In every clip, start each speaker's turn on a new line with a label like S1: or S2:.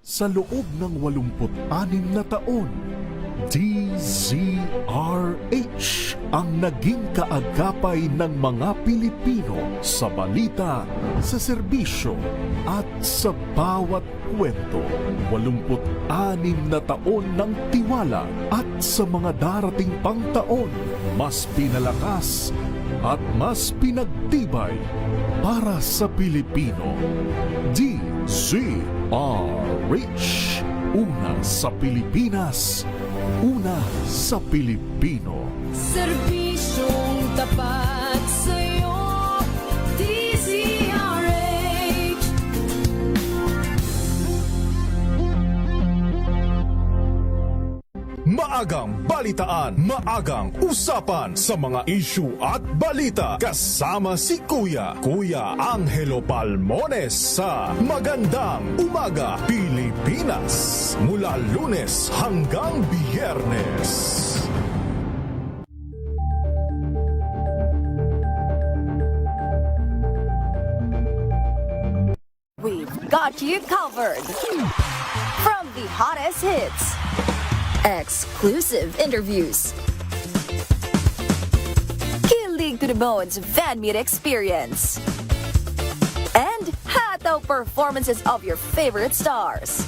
S1: Sa loob ng 86 na taon, DZRH ang naging kaagapay ng mga Pilipino sa balita, sa serbisyo at sa bawat kwento. 86 na taon ng tiwala at sa mga darating pang taon, mas pinalakas at mas pinagtibay para sa Pilipino. DZRH, una sa Pilipinas, una sa Pilipino.
S2: Serbisyong tapat sa'yo, DZRH.
S3: Maagang balitaan, maagang usapan sa mga issue at balita. Kasama si Kuya Angelo Palmones sa Magandang Umaga Pilipinas. Mula Lunes hanggang Biyernes.
S4: We've got you covered. From the hottest hits, exclusive interviews, kilig to the bones fan meet experience, and hataw performances of your favorite stars.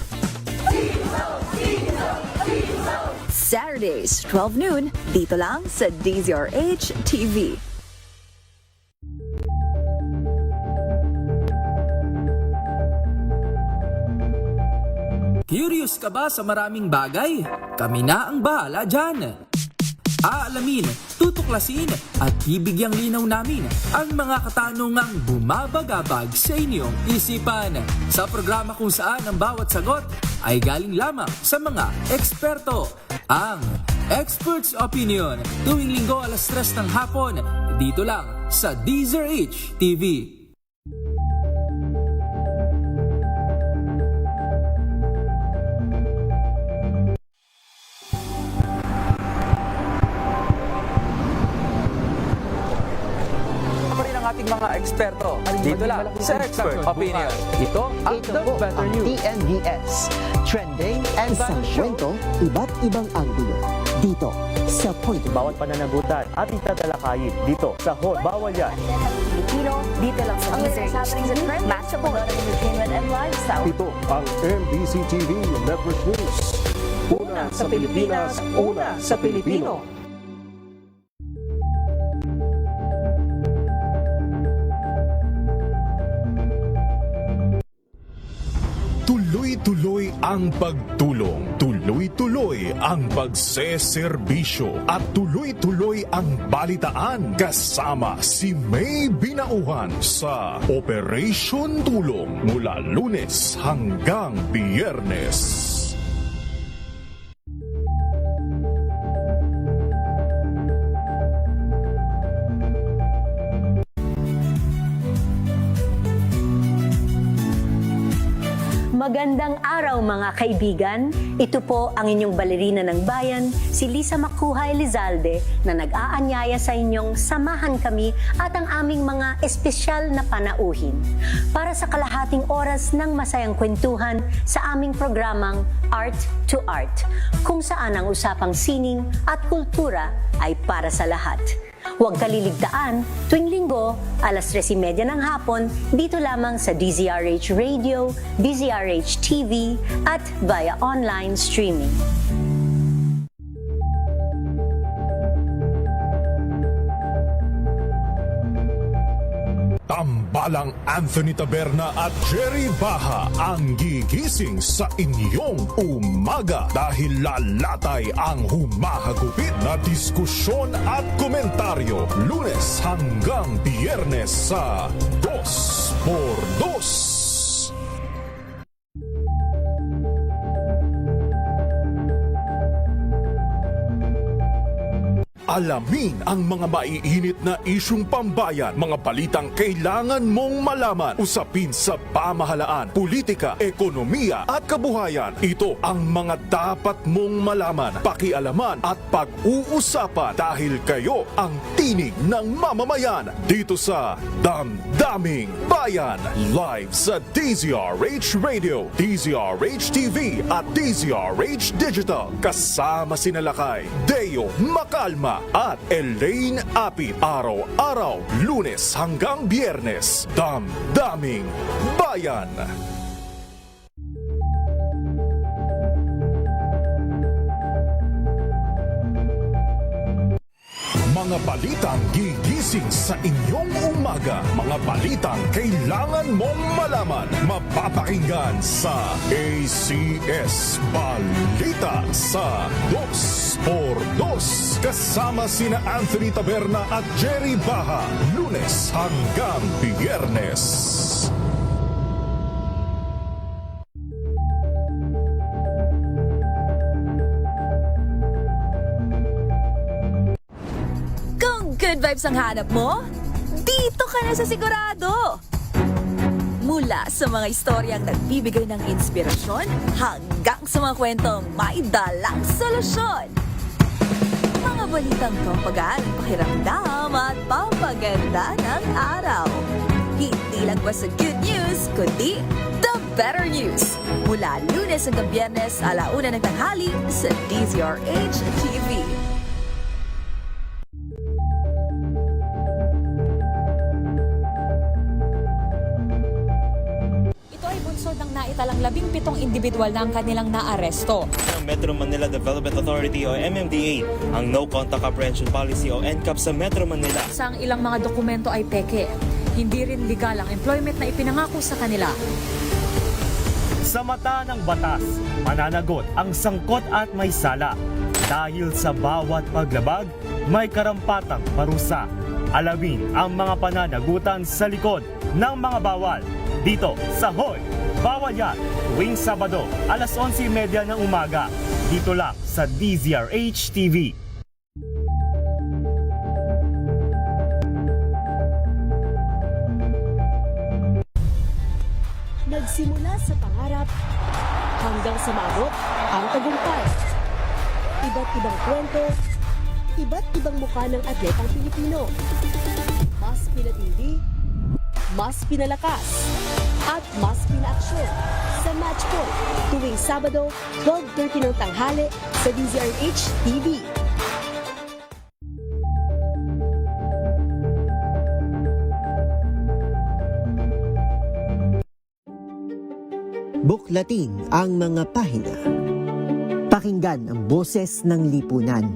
S4: Saturdays, 12 noon, dito lang sa DZRH TV.
S5: Curious ka ba sa maraming bagay? Kami na ang bahala dyan. Aalamin, tutuklasin at bibigyang linaw namin ang mga katanungang bumabagabag sa inyong isipan. Sa programa kung saan ang bawat sagot ay galing lamang sa mga eksperto. Ang Expert's Opinion, tuwing linggo alas 3 ng hapon, dito lang sa DZRH TV.
S6: Ating mga eksperto. Dito lang sa Expert Opinion.
S7: Ito ang The Better News. TNVS. Trending and
S8: Isang kwento, iba't ibang anggulo. Dito sa Point of View.
S9: Bawat pananagutan at itatalakayin dito sa Hot Bawal Yan.
S4: Filipino, dito lang sa DZRH TV, matchable entertainment and lifestyle.
S1: Ito ang MBC TV Network News. Una sa Pilipinas, una sa Pilipino.
S3: Tuloy-tuloy ang pagtulong, tuloy-tuloy ang pagseserbisyo at tuloy-tuloy ang balitaan kasama si May Binauhan sa Operation Tulong mula Lunes hanggang Biyernes.
S10: Magandang araw mga kaibigan. Ito po ang inyong balerina ng bayan, si Lisa Macuha Elizalde, na nag-aanyaya sa inyong samahan kami at ang aming mga espesyal na panauhin para sa kalahating oras ng masayang kwentuhan sa aming programang Art to Art, kung saan ang usapang sining at kultura ay para sa lahat. Huwag kaliligtaan, tuwing linggo, alas 3:30 ng hapon, dito lamang sa DZRH Radio, DZRH TV, at via online streaming.
S3: Tambalang Anthony Taberna at Jerry Baha ang gigising sa inyong umaga dahil lalatay ang humahagupit na diskusyon at komentaryo Lunes hanggang Biyernes sa 2x2. Alamin ang mga maiinit na isyung pambayan, mga balitang kailangan mong malaman, usapin sa pamahalaan, politika, ekonomiya at kabuhayan. Ito ang mga dapat mong malaman, pakialaman at pag-uusapan dahil kayo ang tinig ng mamamayan dito sa Damdaming Bayan. Live sa DZRH Radio, DZRH TV at DZRH Digital. Kasama sina Lakay, Deo Macalma at Elaine Apit. Araw-araw, Lunes hanggang Biyernes. Damdaming Bayan. Mga balitang gigising sa inyong umaga. Mga balitang kailangan mong malaman. Mapapakinggan sa ACS Balita sa 2x2. Kasama sina Anthony Taberna at Jerry Baha. Lunes hanggang Biyernes.
S4: Good vibes ang hanap mo? Dito ka na sa sigurado! Mula sa mga istoryang nagbibigay ng inspirasyon hanggang sa mga kwentong may dalang solusyon. Mga balitang pampagaan ang pakiramdam at pampaganda ng araw. Hindi lang ba sa good news, kundi the better news. Mula Lunes hanggang Biyernes, 1:00 ng tanghali sa DZRH TV.
S11: Ng naitalang 17 individual na ang kanilang naaresto.
S12: Ng Metro Manila Development Authority o MMDA ang No Contact Apprehension Policy o NCAP sa Metro Manila.
S11: Sa ilang mga dokumento ay peke. Hindi rin legal ang employment na ipinangako sa kanila.
S9: Sa mata ng batas, mananagot ang sangkot at may sala. Dahil sa bawat paglabag, may karampatang parusa. Alamin ang mga pananagutan sa likod ng mga bawal. Dito sa Hoy! Bawal Yan! Tuwing Sabado, 11:30 ng umaga. Dito lang sa DZRH TV.
S13: Nagsimula sa pangarap hanggang sa maabot ang tagumpay. Iba't ibang kwento, iba't ibang mukha ng atletang Pilipino. Mas pinatindi, mas pinalakas, at mas pinaaksyon sa Match Point tuwing Sabado, 12:30 ng tanghali sa DZRH TV.
S8: Buklatin ang mga pahina. Pakinggan ang boses ng lipunan.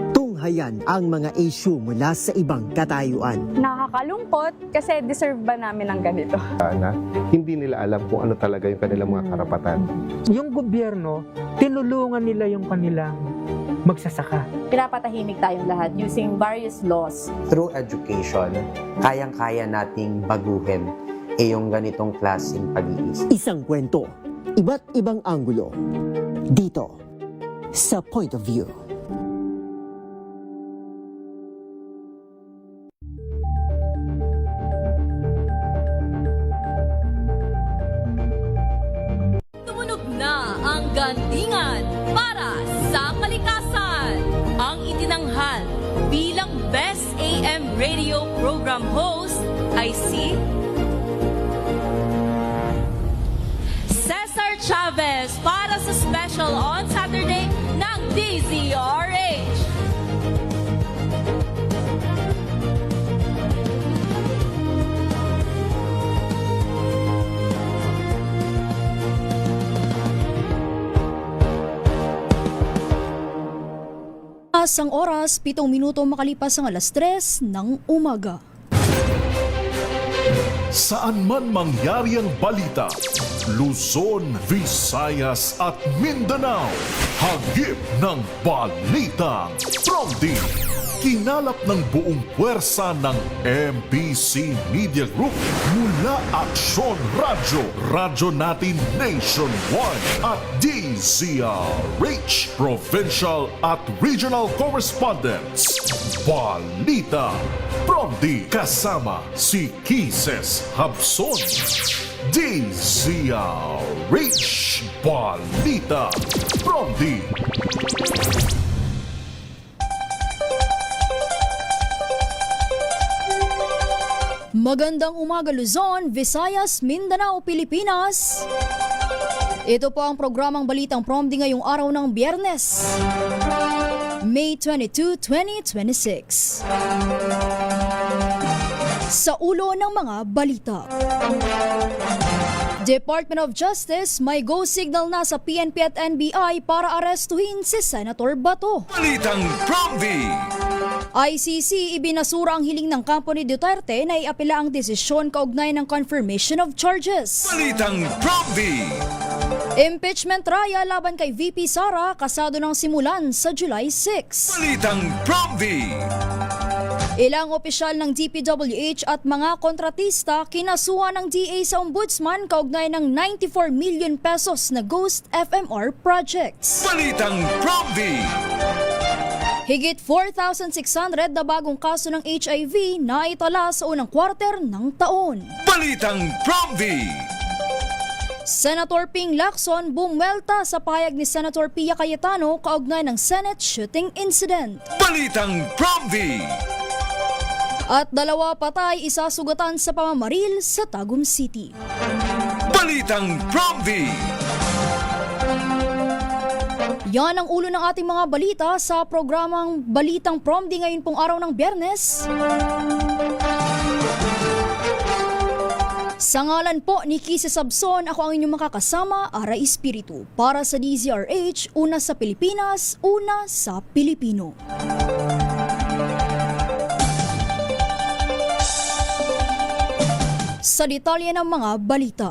S8: Tunghayan ang mga issue mula sa ibang katayuan.
S14: Nakakalungkot kasi deserve ba namin ng ganito?
S15: Na hindi nila alam kung ano talaga yung kanilang mga karapatan.
S16: Yung gobyerno, tinulungan nila yung kanilang magsasaka.
S14: Pinapatahimik tayong lahat using various laws.
S17: Through education, kayang-kaya nating baguhin yung ganitong klaseng pag-iisip.
S8: Isang kwento, iba't ibang anggulo. Dito, sa Point of View.
S2: Tumunog na ang gandingan para sa kalikasan. Ang itinanghal bilang Best AM Radio Program Host ay si Cesar Chavez para sa special on Saturday ng DZRH.
S18: Ang oras, 7 minuto makalipas ang 3:00 ng umaga.
S1: Saan man mangyari ang balita, Luzon, Visayas at Mindanao, hagip ng balitang Prompting Kinalap ng buong puwersa ng MBC Media Group mula Aksyon Radyo, Radyo Natin Nationwide at DZRH, Provincial at Regional Correspondents. Balita Promdi kasama si Kises Habson. DZRH Balita Promdi.
S18: Magandang umaga Luzon, Visayas, Mindanao, Pilipinas. Ito po ang programang Balitang Promdi ngayong araw ng Biyernes, May 22, 2026. Sa ulo ng mga balita. Department of Justice may go signal na sa PNP at NBI para arestuhin si Senator Bato.
S3: Balitang Promdi!
S18: ICC ibinasura ang hiling ng kampo ni Duterte na iapila ang desisyon kaugnay ng confirmation of charges.
S3: Balitang Promdi!
S18: Impeachment trial laban kay VP Sara kasado ng simulan sa July 6.
S3: Balitang Promdi!
S18: Ilang opisyal ng DPWH at mga kontratista kinasuhan ng DA sa ombudsman kaugnay ng 94 million pesos na Ghost FMR projects.
S3: Balitang Promdi!
S18: Higit 4,600 na bagong kaso ng HIV na itala sa unang quarter ng taon.
S3: Balitang Promdi!
S18: Senator Ping Lacson bumwelta sa pahayag ni Senator Pia Cayetano kaugnay ng Senate shooting incident.
S3: Balitang Promdi!
S18: At 2 patay, isa sugatan sa pamamaril sa Tagum City.
S3: Balitang Promdi!
S18: Yan ang ulo ng ating mga balita sa programang Balitang Promdi ngayon pong araw ng Biyernes. Sa ngalan po ni Kisa Sabson, ako ang inyong makakasama, Ara Espiritu. Para sa DZRH, una sa Pilipinas, una sa Pilipino. Sa detalye ng mga balita.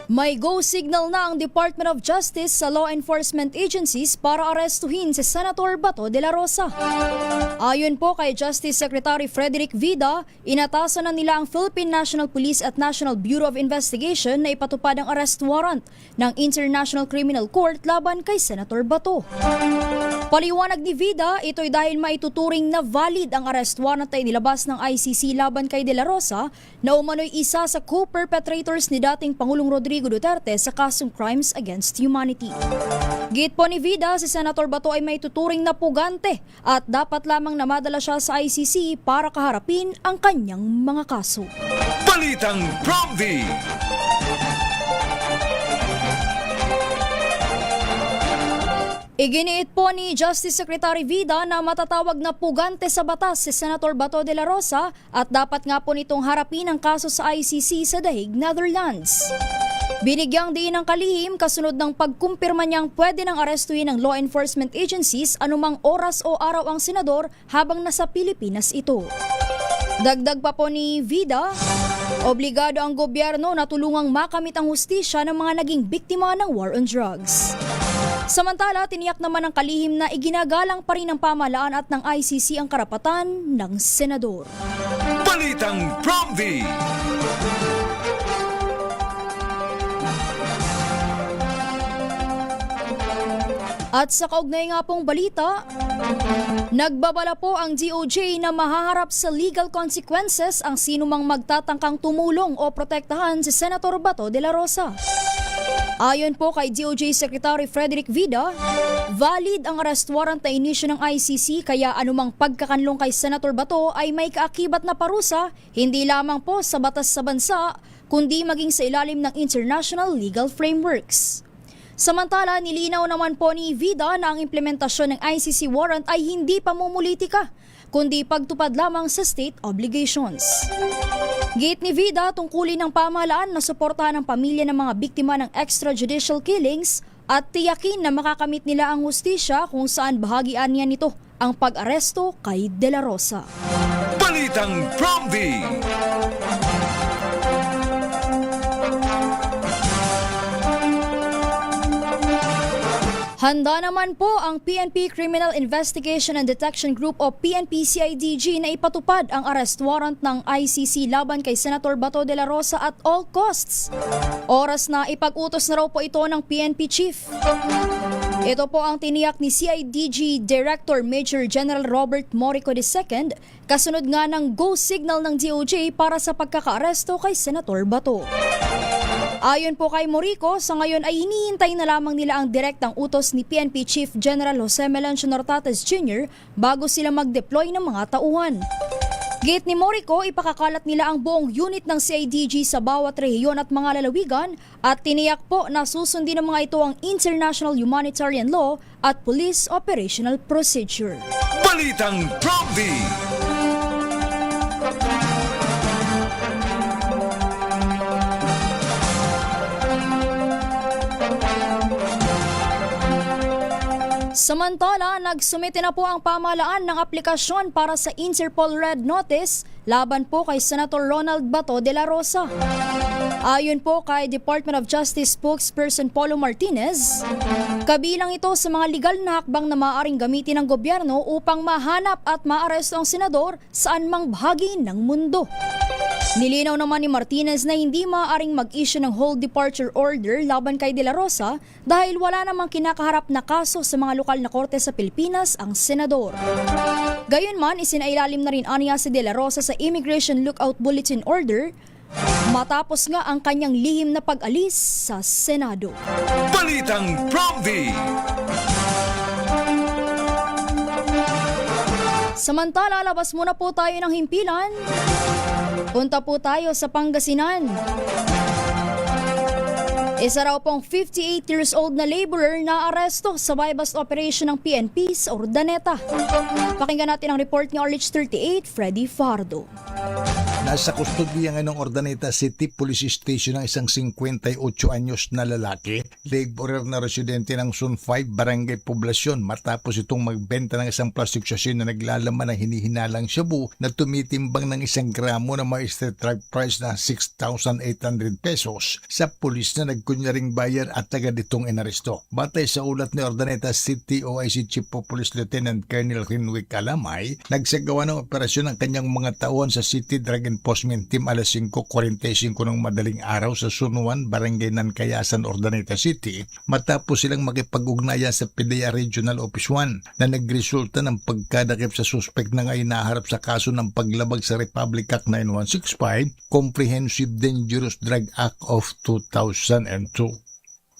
S18: May go signal na ang Department of Justice sa law enforcement agencies para arestuhin si Senator Bato de la Rosa. Ayon po kay Justice Secretary Frederick Vida, inatasan na nila ang Philippine National Police at National Bureau of Investigation na ipatupad ang arrest warrant ng International Criminal Court laban kay Senator Bato. Paliwanag ni Vida, ito'y dahil maituturing na valid ang arrest warrant na inilabas ng ICC laban kay De La Rosa na umano'y isa sa co-perpetrators ni dating Pangulong Rodrigo Duterte sa kasong Crimes Against Humanity. Git po ni Vida, si Senator Bato ay maituturing na pugante at dapat lamang na madala siya sa ICC para kaharapin ang kanyang mga kaso.
S3: Balitang Promdi!
S18: Iginiit po ni Justice Secretary Vida na matatawag na pugante sa batas si Senator Bato de la Rosa at dapat nga po nitong harapin ang kaso sa ICC sa The Hague, Netherlands. Binigyang diin ng kalihim kasunod ng pagkumpirma niyang pwede nang arestuhin ng law enforcement agencies anumang oras o araw ang senador habang nasa Pilipinas ito. Dagdag pa po ni Vida, obligado ang gobyerno na tulungang makamit ang hustisya ng mga naging biktima ng war on drugs. Samantala, tiniyak naman ng kalihim na iginagalang pa rin ng pamahalaan at ng ICC ang karapatan ng senador.
S3: Balitang Promdi!
S18: At sa kaugnay nga pong balita, nagbabala po ang DOJ na mahaharap sa legal consequences ang sinumang magtatangkang tumulong o protektahan si Senator Bato de la Rosa. Ayon po kay DOJ Secretary Frederick Vida, valid ang arrest warrant na inisyu ng ICC kaya anumang pagkakanlong kay Senator Bato ay may kaakibat na parusa hindi lamang po sa batas sa bansa kundi maging sa ilalim ng international legal frameworks. Samantala, nilinaw naman po ni Vida na ang implementasyon ng ICC warrant ay hindi pamumulitika, kundi pagtupad lamang sa state obligations. Gate ni Vida, tungkulin ng pamahalaan na suportahan ang pamilya ng mga biktima ng extrajudicial killings at tiyakin na makakamit nila ang hustisya kung saan bahagian niya nito ang pag-aresto kay De La Rosa.
S3: Balitang Promdi!
S18: Handa naman po ang PNP Criminal Investigation and Detection Group o PNP-CIDG na ipatupad ang arrest warrant ng ICC laban kay Senator Bato de la Rosa at all costs. Oras na ipag-utos na raw po ito ng PNP Chief. Ito po ang tiniyak ni CIDG Director Major General Robert Morico II kasunod nga ng go signal ng DOJ para sa pagkakaaresto kay Senator Bato. Ayon po kay Morico, sa ngayon ay hinihintay na lamang nila ang direktang utos ni PNP Chief General Jose Melencio Nortates Jr. bago sila mag-deploy ng mga tauhan. Gate ni Morico, ipakakalat nila ang buong unit ng CIDG sa bawat rehiyon at mga lalawigan at tiniyak po na susundin ng mga ito ang international humanitarian law at police operational procedure.
S19: Balitang Prompty!
S18: Samantala, nagsumite na po ang pamahalaan ng aplikasyon para sa Interpol Red Notice laban po kay Senator Ronald Bato de la Rosa. Ayon po kay Department of Justice spokesperson Polo Martinez, kabilang ito sa mga legal na hakbang na maaaring gamitin ng gobyerno upang mahanap at maaresto ang senador saan mang bahagi ng mundo. Nilinaw naman ni Martinez na hindi maaaring mag-issue ng hold departure order laban kay De La Rosa dahil wala namang kinakaharap na kaso sa mga lokal na korte sa Pilipinas ang senador. Gayunman, isinailalim na rin aniya si De La Rosa sa Immigration Lookout Bulletin Order matapos nga ang kanyang lihim na pag-alis sa Senado.
S19: Balitang Prompty!
S18: Samantala, labas muna po tayo ng himpilan. Punta po tayo sa Pangasinan. Isa raw pong 58 years old na laborer na aresto sa buy-bust operation ng PNP sa Urdaneta. Pakinggan natin ang report ni RH38, Freddy Fardo.
S20: Nasa kustodiya ng Urdaneta City Police Station ang isang 58 anyos na lalaki, laborer na residente ng Zone 5 Barangay Poblasyon matapos itong magbenta ng isang plastic sachet na naglalaman ng hinihinalang shabu na tumitimbang ng 1 gramo na may street drive price na 6,800 pesos sa pulis na nagkunyaring bayar at agad itong inaresto. Batay sa ulat ni Urdaneta City OIC Chief of Police Lieutenant Colonel Renwick Alamay, nagsagawa ng operasyon ng kanyang mga tauhan sa City Drug Enforcement Team alas 5:45 ng madaling araw sa Sunuan, Barangay Nankayasan, Urdaneta City matapos silang makipag-ugnayan sa PDEA Regional Office 1 na nagresulta ng pagkadakip sa suspect na ngayon naharap sa kaso ng paglabag sa Republic Act 9165, Comprehensive Dangerous Drug Act of 2002.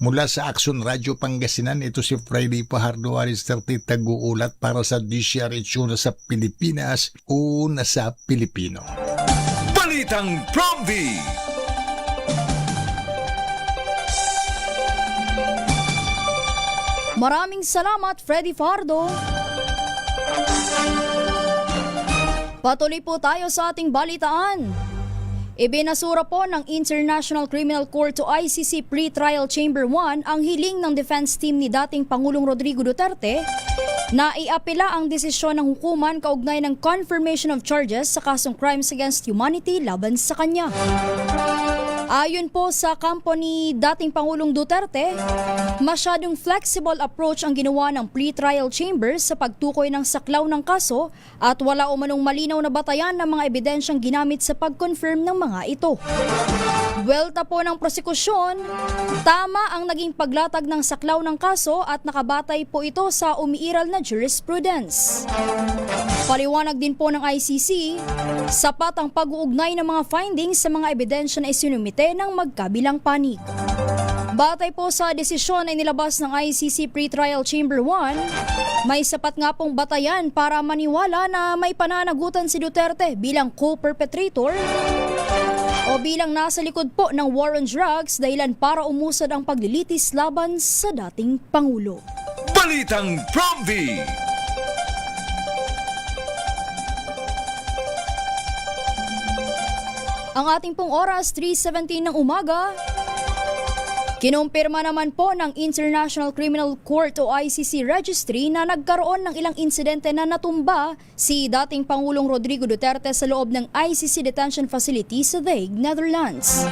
S20: Mula sa Action Radio Pangasinan, ito si Friday Fajardo Aris 30 taguulat para sa DCRH na sa Pilipinas, una sa Pilipino.
S19: Balitang Prompty!
S18: Maraming salamat, Freddy Fardo. Patuloy po tayo sa ating balitaan. Ibinasura po ng International Criminal Court to ICC Pre-Trial Chamber 1 ang hiling ng defense team ni dating Pangulong Rodrigo Duterte na iapela ang desisyon ng hukuman kaugnay ng confirmation of charges sa kasong crimes against humanity laban sa kanya. Ayon po sa kampo ni dating Pangulong Duterte, masyadong flexible approach ang ginawa ng pre-trial chambers sa pagtukoy ng saklaw ng kaso at wala umanong malinaw na batayan ng mga ebidensyang ginamit sa pag-confirm ng mga ito. Welta po ng prosekusyon, tama ang naging paglatag ng saklaw ng kaso at nakabatay po ito sa umiiral na jurisprudence. Paliwanag din po ng ICC, sapat ang pag-uugnay ng mga findings sa mga ebidensya na isinumite ng magkabilang panig. Batay po sa desisyon ay nilabas ng ICC Pre-Trial Chamber 1, may sapat nga pong batayan para maniwala na may pananagutan si Duterte bilang co-perpetrator o bilang nasa likod po ng war on drugs dahilan para umusad ang paglilitis laban sa dating Pangulo.
S19: Balitang Prompty!
S18: Ang ating pong oras, 3:17 ng umaga. Kinumpirma naman po ng International Criminal Court o ICC Registry na nagkaroon ng ilang insidente na natumba si dating Pangulong Rodrigo Duterte sa loob ng ICC Detention Facility sa The Hague, Netherlands.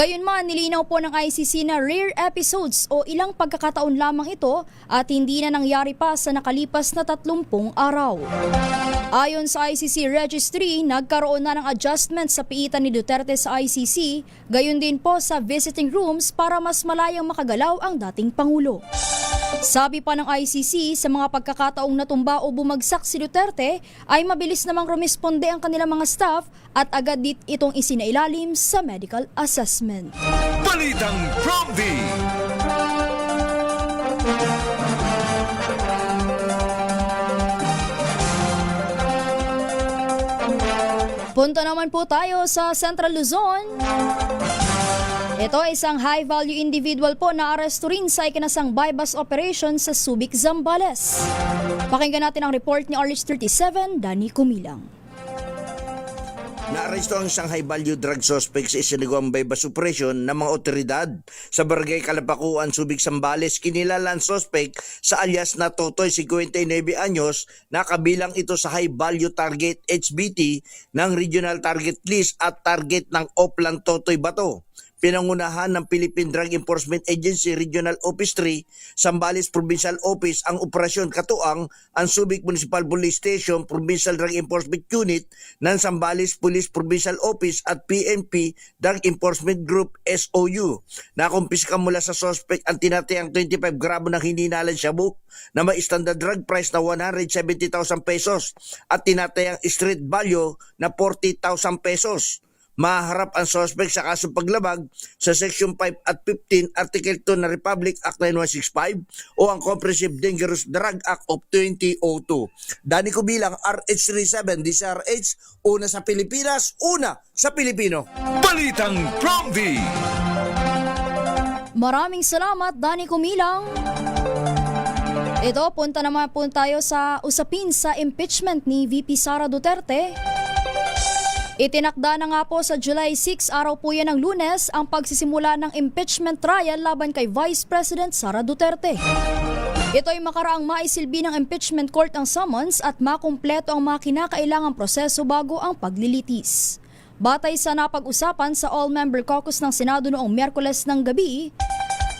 S18: Gayunman, nilinaw po ng ICC na rare episodes o ilang pagkakataon lamang ito at hindi na nangyari pa sa nakalipas na 30 araw. Ayon sa ICC Registry, nagkaroon na ng adjustment sa piitan ni Duterte sa ICC, gayon din po sa visiting rooms para mas malayang makagalaw ang dating Pangulo. Sabi pa ng ICC, sa mga pagkakataong natumba o bumagsak si Duterte ay mabilis namang rumisponde ang kanilang mga staff at agad itong isinailalim sa medical assessment.
S19: Balitang Promvi!
S18: Punta naman po tayo sa Central Luzon. Ito isang high-value individual po na aresto rin sa ikinasang bypass operation sa Subic, Zambales. Pakinggan natin ang report ni RH37, Danny Kumilang.
S21: Naaresto ang isang high-value drug suspect sa isinagawang bypass operation ng mga otoridad sa Barangay Kalapakuan, Subic, Zambales. Kinilala ang suspect sa alias na Totoy, 59 anyos, na kabilang ito sa high-value target HBT ng Regional Target List at target ng Oplan Totoy Bato. Pinangunahan ng Philippine Drug Enforcement Agency Regional Office 3, Zambales Provincial Office ang operasyon katuang ang Subic Municipal Police Station, Provincial Drug Enforcement Unit ng Zambales Police Provincial Office at PNP Drug Enforcement Group SOU. Nakumpiska mula sa suspect ang tinatayang 25 gramo ng hininalan shabu na may standard drug price na 170,000 pesos at tinatayang street value na 40,000 pesos. Maharap ang suspect sa kasong paglabag sa Section 5 at 15 Article 2 ng Republic Act 9165 o ang Comprehensive Dangerous Drug Act of 2002. Dani ko bilang RH37, DCRH, una sa Pilipinas, una sa Pilipino.
S19: Balitang Promvi!
S18: Maraming salamat, Danny Kumilang. Ito, punta naman po tayo sa usapin sa impeachment ni VP Sara Duterte. Itinakda na nga po sa July 6, araw po yan ng Lunes, ang pagsisimula ng impeachment trial laban kay Vice President Sara Duterte. Ito ay makaraang maisilbi ng impeachment court ang summons at makumpleto ang mga kinakailangang proseso bago ang paglilitis. Batay sa napag-usapan sa All-Member Caucus ng Senado noong Miyerkules ng gabi,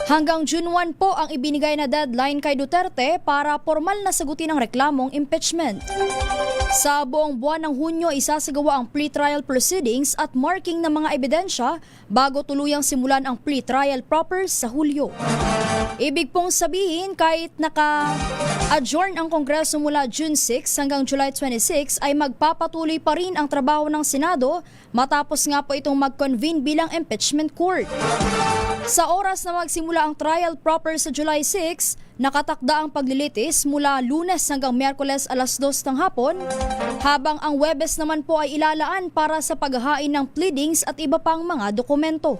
S18: hanggang June 1 po ang ibinigay na deadline kay Duterte para formal na sagutin ang reklamong impeachment. Sa buong buwan ng Hunyo, isasagawa ang pre-trial proceedings at marking ng mga ebidensya bago tuluyang simulan ang pre-trial proper sa Hulyo. Ibig pong sabihin, kahit naka-adjourn ang Kongreso mula June 6 hanggang July 26 ay magpapatuloy pa rin ang trabaho ng Senado matapos nga po itong mag-convene bilang impeachment court. Sa oras na magsimula ang trial proper sa July 6, nakatakda ang paglilitis mula Lunes hanggang Miyerkules alas 2 ng hapon, habang ang Huwebes naman po ay ilalaan para sa paghahain ng pleadings at iba pang mga dokumento.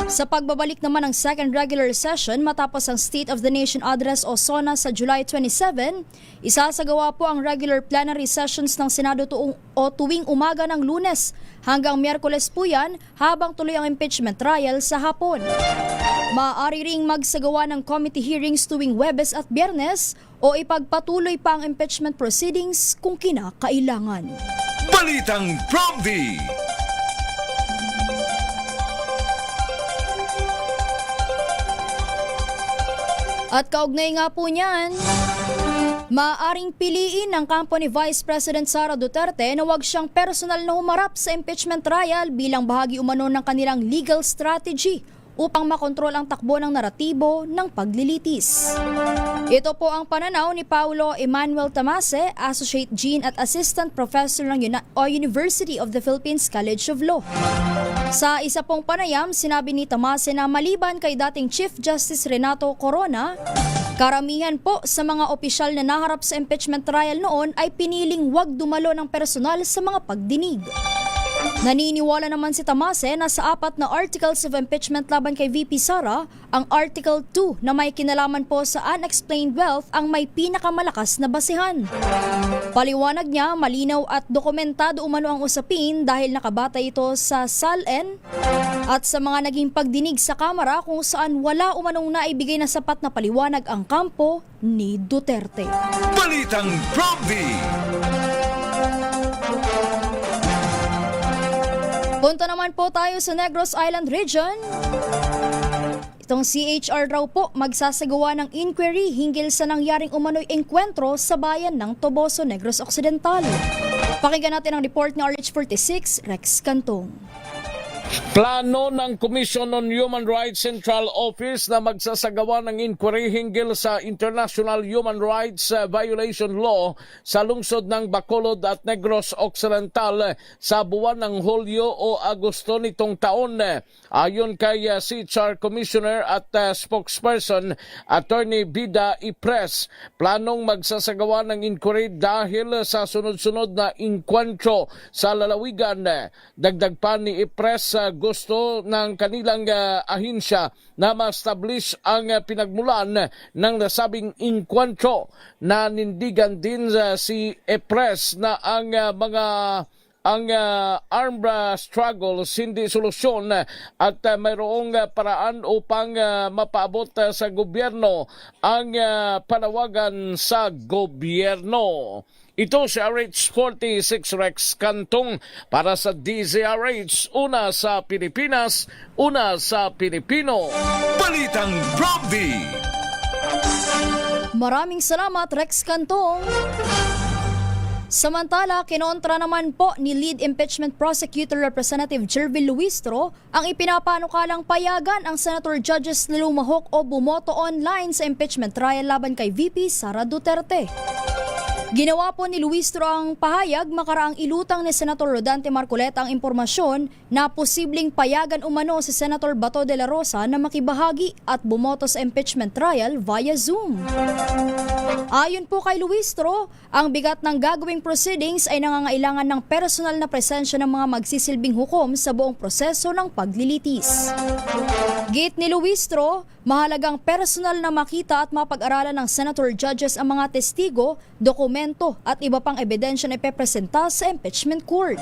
S18: Sa pagbabalik naman ng second regular session matapos ang State of the Nation Address o SONA sa July 27, isasagawa po ang regular plenary sessions ng Senado tuwing umaga ng Lunes hanggang Miyerkules po yan, habang tuloy ang impeachment trial sa hapon. Maaari ring magsagawa ng committee hearings tuwing Huwebes at Biyernes o ipagpatuloy pa ang impeachment proceedings kung kinakailangan.
S19: Balitang Promvi!
S18: At kaugnay nga po niyan, maaaring piliin ng kampo ni Vice President Sara Duterte na huwag siyang personal na humarap sa impeachment trial bilang bahagi umano ng kanilang legal strategy upang makontrol ang takbo ng naratibo ng paglilitis. Ito po ang pananaw ni Paulo Emmanuel Tamase, Associate Dean at Assistant Professor ng University of the Philippines College of Law. Sa isa pong panayam, sinabi ni Tamase na maliban kay dating Chief Justice Renato Corona, karamihan po sa mga opisyal na naharap sa impeachment trial noon ay piniling wag dumalo ng personal sa mga pagdinig. Naniniwala naman si Tamase na sa 4 na articles of impeachment laban kay VP Sara, ang Article 2 na may kinalaman po sa unexplained wealth ang may pinakamalakas na basihan. Paliwanag niya, malinaw at dokumentado umano ang usapin dahil nakabatay ito sa SALN at sa mga naging pagdinig sa Kamara kung saan wala umanong naibigay na sapat na paliwanag ang kampo ni Duterte.
S19: Balitang Promvi!
S18: Punta naman po tayo sa Negros Island Region. Itong CHR raw po magsasagawa ng inquiry hinggil sa nangyaring umano'y engkwentro sa bayan ng Toboso, Negros Occidental. Pakinggan natin ang report ni RH46, Rex Cantong.
S5: Plano ng Commission on Human Rights Central Office na magsasagawa ng inquiry hinggil sa International Human Rights Violation Law sa lungsod ng Bacolod at Negros Occidental sa buwan ng Hulyo o Agosto nitong taon. Ayon kay CHR Commissioner at spokesperson Attorney Vida Ipres, planong magsasagawa ng inquiry dahil sa sunod-sunod na inkwentro sa lalawigan. Dagdag pa ni Ipres, gusto ng kanilang ahinsya na ma-establish ang pinagmulan ng nasabing inkwentro. Nanindigan din si Ipres na ang armed struggles hindi solusyon at mayroong paraan upang mapaabot sa gobyerno ang panawagan sa gobyerno. Ito si RH46 Rex Cantong para sa DZRH, una sa Pilipinas, una sa Pilipino.
S19: Balitang Bromby!
S18: Maraming salamat, Rex Cantong. Samantala, kinontra naman po ni Lead Impeachment Prosecutor Representative Jervil Luistro ang ipinapanukalang payagan ang Senator Judges na lumahok o bumoto online sa impeachment trial laban kay VP Sara Duterte. Ginawa po ni Luistro ang pahayag makaraang ilutang ni Senator Rodante Marcoleta ang impormasyon na posibleng payagan umano si Senator Bato de la Rosa na makibahagi at bumoto sa impeachment trial via Zoom. Ayon po kay Luistro, ang bigat ng gagawing proceedings ay nangangailangan ng personal na presensya ng mga magsisilbing hukom sa buong proseso ng paglilitis. Git ni Luistro, mahalagang personal na makita at mapag-aralan ng Senator Judges ang mga testigo, dokumento at iba pang ebidensya na ipepresenta sa impeachment court.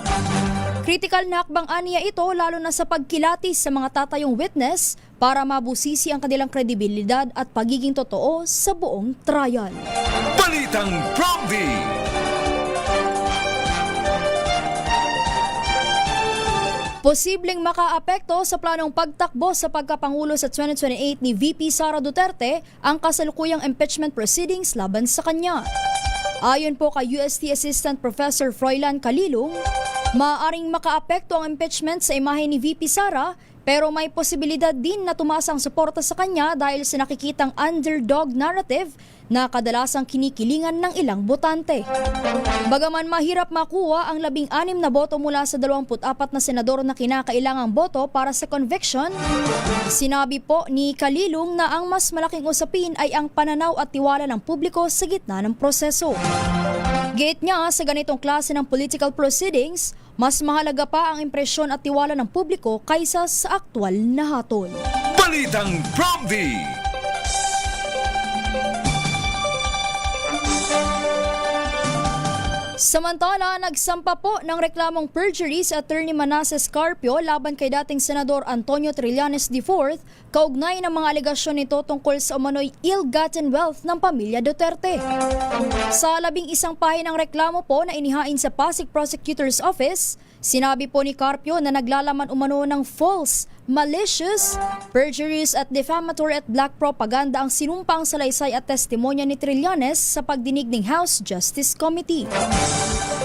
S18: Critical na hakbang aniya ito lalo na sa pagkilatis sa mga tatayong witness para mabusisi ang kanilang kredibilidad at pagiging totoo sa buong trial.
S19: Balitang Bromby!
S18: Posibleng makaapekto sa planong pagtakbo sa pagkapangulo sa 2028 ni VP Sara Duterte ang kasalukuyang impeachment proceedings laban sa kanya. Ayon po kay UST Assistant Professor Froilan Calilong, maaaring makaapekto ang impeachment sa imahe ni VP Sara pero may posibilidad din na tumaas ang suporta sa kanya dahil sa nakikitang underdog narrative na kadalasang kinikilingan ng ilang botante. Bagaman mahirap makuha ang 16 na boto mula sa 24 na senador na kinakailangang boto para sa conviction, sinabi po ni Calilong na ang mas malaking usapin ay ang pananaw at tiwala ng publiko sa gitna ng proseso. Gate niya sa ganitong klase ng political proceedings, mas mahalaga pa ang impresyon at tiwala ng publiko kaysa sa aktwal na hatol.
S19: Balitang Bromby!
S18: Samantala, nagsampa po ng reklamong perjury sa Attorney Manasseh Carpio laban kay dating Senador Antonio Trillanes IV kaugnay ng mga alegasyon nito tungkol sa umano'y ill-gotten wealth ng pamilya Duterte. Sa 11 pahinang reklamo po na inihain sa Pasig Prosecutor's Office, sinabi po ni Carpio na naglalaman umano ng false, malicious, perjurious at defamatory at black propaganda ang sinumpang salaysay at testimonya ni Trillanes sa pagdinig ng House Justice Committee.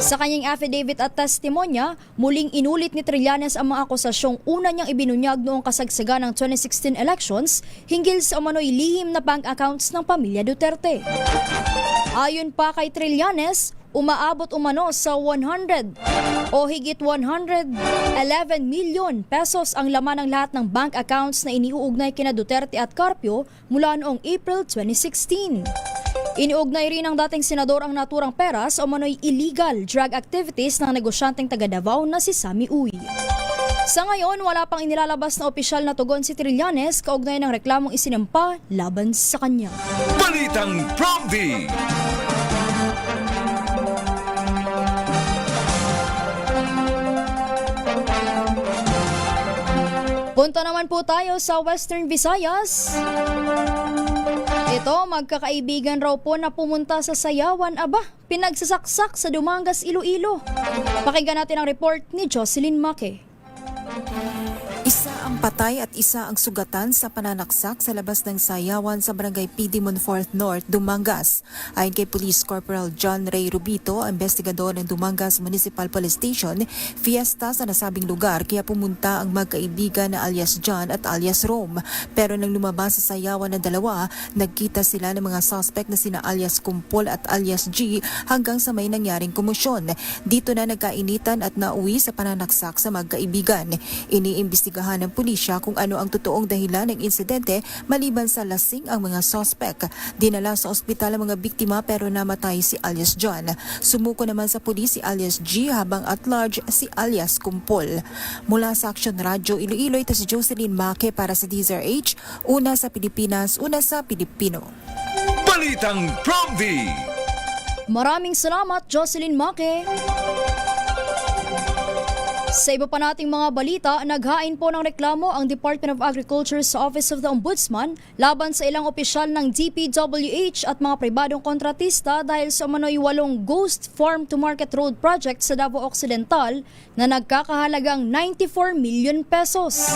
S18: Sa kanyang affidavit at testimonya, muling inulit ni Trillanes ang mga akusasyong una niyang ibinunyag noong kasagsagan ng 2016 elections hinggil sa umano'y lihim na bank accounts ng pamilya Duterte. Ayon pa kay Trillanes, umaabot umano sa 100 o higit 111 milyon pesos ang laman ng lahat ng bank accounts na iniuugnay kina Duterte at Carpio mula noong April 2016. Iniugnay rin ng dating senador ang naturang pera sa umano'y illegal drug activities ng negosyanteng taga Davao na si Sammy Uy. Sa ngayon, wala pang inilalabas na opisyal na tugon si Trillanes kaugnay ng reklamong isinampa laban sa kanya.
S19: Balitang Bromby!
S18: Punta naman po tayo sa Western Visayas. Ito, magkakaibigan raw po na pumunta sa sayawan, pinagsasaksak sa Dumangas, Iloilo. Pakinggan natin ang report ni Jocelyn Maque.
S6: Isa ang patay at isa ang sugatan sa pananaksak sa labas ng sayawan sa barangay PD Monforth North, Dumangas. Ayon kay Police Corporal John Ray Rubito, investigador ng Dumangas Municipal Police Station, fiesta sa nasabing lugar kaya pumunta ang magkaibigan na alias John at alias Rome. Pero nang lumabas sa sayawan ng dalawa, nagkita sila ng mga suspect na sina alias Kumpol at alias G hanggang sa may nangyaring komosyon. Dito na nagkainitan at nauwi sa pananaksak sa magkaibigan. Iniimbestigahan ng pulisya kung ano ang totoong dahilan ng insidente maliban sa lasing ang mga suspect. Dinala sa ospital ang mga biktima pero namatay si alias John. Sumuko naman sa pulis si alias G habang at large si alias Kumpol. Mula sa Action Radio Iloilo, ito si Jocelyn Make para sa DZRH. Una sa Pilipinas, una sa Pilipino.
S19: Balitang Promdi.
S18: Maraming salamat, Jocelyn Make. Sa iba pa nating mga balita, naghain po ng reklamo ang Department of Agriculture sa Office of the Ombudsman laban sa ilang opisyal ng DPWH at mga pribadong kontratista dahil sa umano'y 8 Ghost Farm to Market Road project sa Davao Occidental na nagkakahalagang 94 million pesos.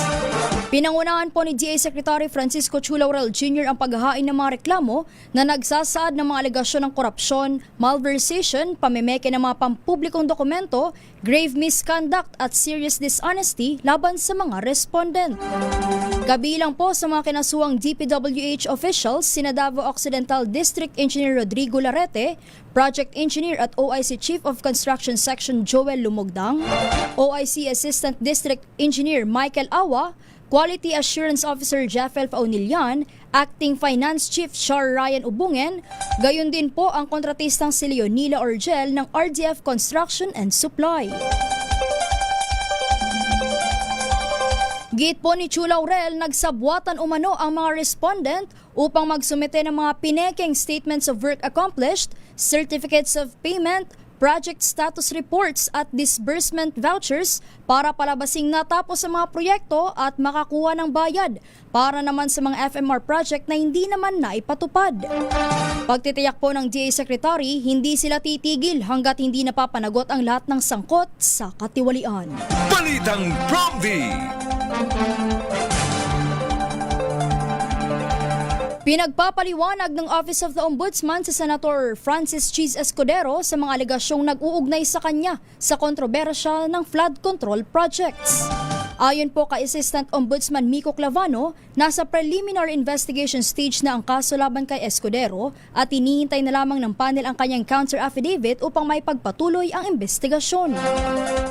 S18: Pinangunahan po ni DA Secretary Francisco Chu Laurel Jr. ang paghahain ng mga reklamo na nagsasaad ng mga alegasyon ng korupsyon, malversation, pamimeke ng mga pampublikong dokumento, grave misconduct at serious dishonesty laban sa mga respondent. Kabilang po sa mga kinasuhang DPWH officials, sina Davao Occidental District Engineer Rodrigo Larete, Project Engineer at OIC Chief of Construction Section Joel Lumogdang, OIC Assistant District Engineer Michael Awa, Quality Assurance Officer Jafel Paunilyan, Acting Finance Chief Char Ryan Ubungen, gayon din po ang kontratistang si Leonila Orgel ng RDF Construction and Supply. Git po ni Chu Laurel, nagsabwatan umano ang mga respondent upang magsumite ng mga pinekeng statements of work accomplished, certificates of payment, project status reports at disbursement vouchers para palabasing natapos sa mga proyekto at makakuha ng bayad para naman sa mga FMR project na hindi naman naipatupad. Pagtitiyak po ng DA Secretary, hindi sila titigil hanggat hindi napapanagot ang lahat ng sangkot sa katiwalian.
S19: Balitang Promdi.
S18: Pinagpapaliwanag ng Office of the Ombudsman sa Senator Francis Cheese Escudero sa mga alegasyong nag-uugnay sa kanya sa kontrobersya ng flood control projects. Ayon po kay Assistant Ombudsman Miko Clavano, nasa preliminary investigation stage na ang kaso laban kay Escudero at hinihintay na lamang ng panel ang kanyang counter affidavit upang may pagpatuloy ang investigasyon.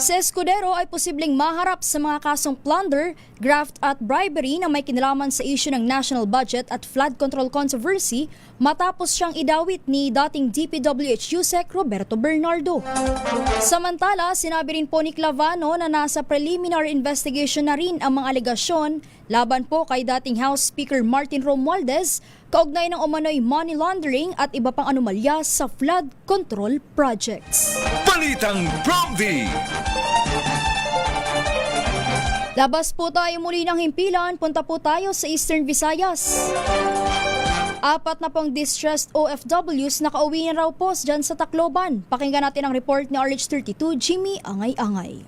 S18: Si Escudero ay posibleng maharap sa mga kasong plunder, graft at bribery na may kinalaman sa issue ng national budget at flood control controversy matapos siyang idawit ni dating DPWH USEC Roberto Bernardo. Samantala, sinabi rin po ni Clavano na nasa preliminary investigation na rin ang mga alegasyon laban po kay dating House Speaker Martin Romualdez kaugnay ng umano'y money laundering at iba pang anomalya sa flood control projects.
S19: Balitang Promdi.
S18: Labas po tayo muli ng himpilan, punta po tayo sa Eastern Visayas. 4 na pong distressed OFWs nakauwi na raw po dyan sa Tacloban. Pakinggan natin ang report ni RH32 Jimmy Angay-Angay.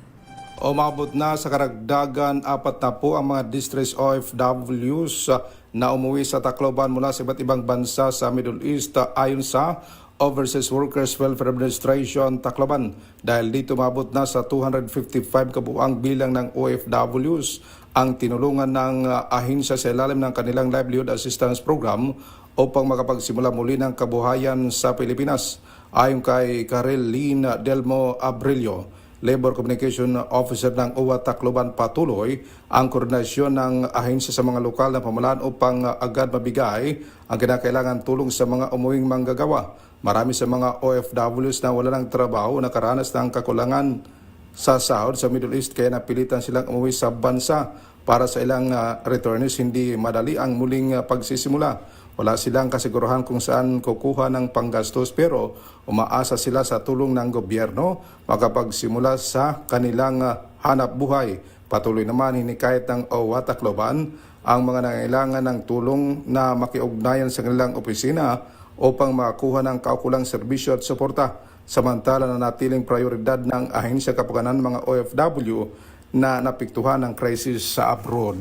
S22: Umabot na sa karagdagan 4 na po ang mga distressed OFWs na umuwi sa Tacloban mula sa iba't ibang bansa sa Middle East ayon sa Overseas Workers Welfare Administration Tacloban. Dahil dito umabot na sa 255 kabuuang bilang ng OFWs ang tinulungan ng ahensya sa ilalim ng kanilang Livelihood Assistance Program upang makapagsimula muli ng kabuhayan sa Pilipinas. Ayon kay Karel Lynn Delmo Abrillo, Labor Communication Officer ng OWA Tacloban, patuloy ang koordinasyon ng ahensya sa mga lokal na pamahalaan upang agad mabigay ang kinakailangan tulong sa mga umuwing manggagawa. Marami sa mga OFWs na wala ng trabaho nakaranas ng kakulangan sa sahod sa Middle East kaya napilitan silang umuwi sa bansa. Para sa ilang returnees, hindi madali ang muling pagsisimula. Wala silang kasiguruhan kung saan kukuha ng panggastos pero umaasa sila sa tulong ng gobyerno makapagsimula sa kanilang hanap buhay. Patuloy naman hinikayat ng OWA Tacloban ang mga nangailangan ng tulong na makiugnayan sa kanilang opisina upang makakuha ng kaukulang serbisyo at suporta. Samantala na natiling prioridad ng ahensya kapakanan mga OFW na napiktuhan ng crisis sa abroad.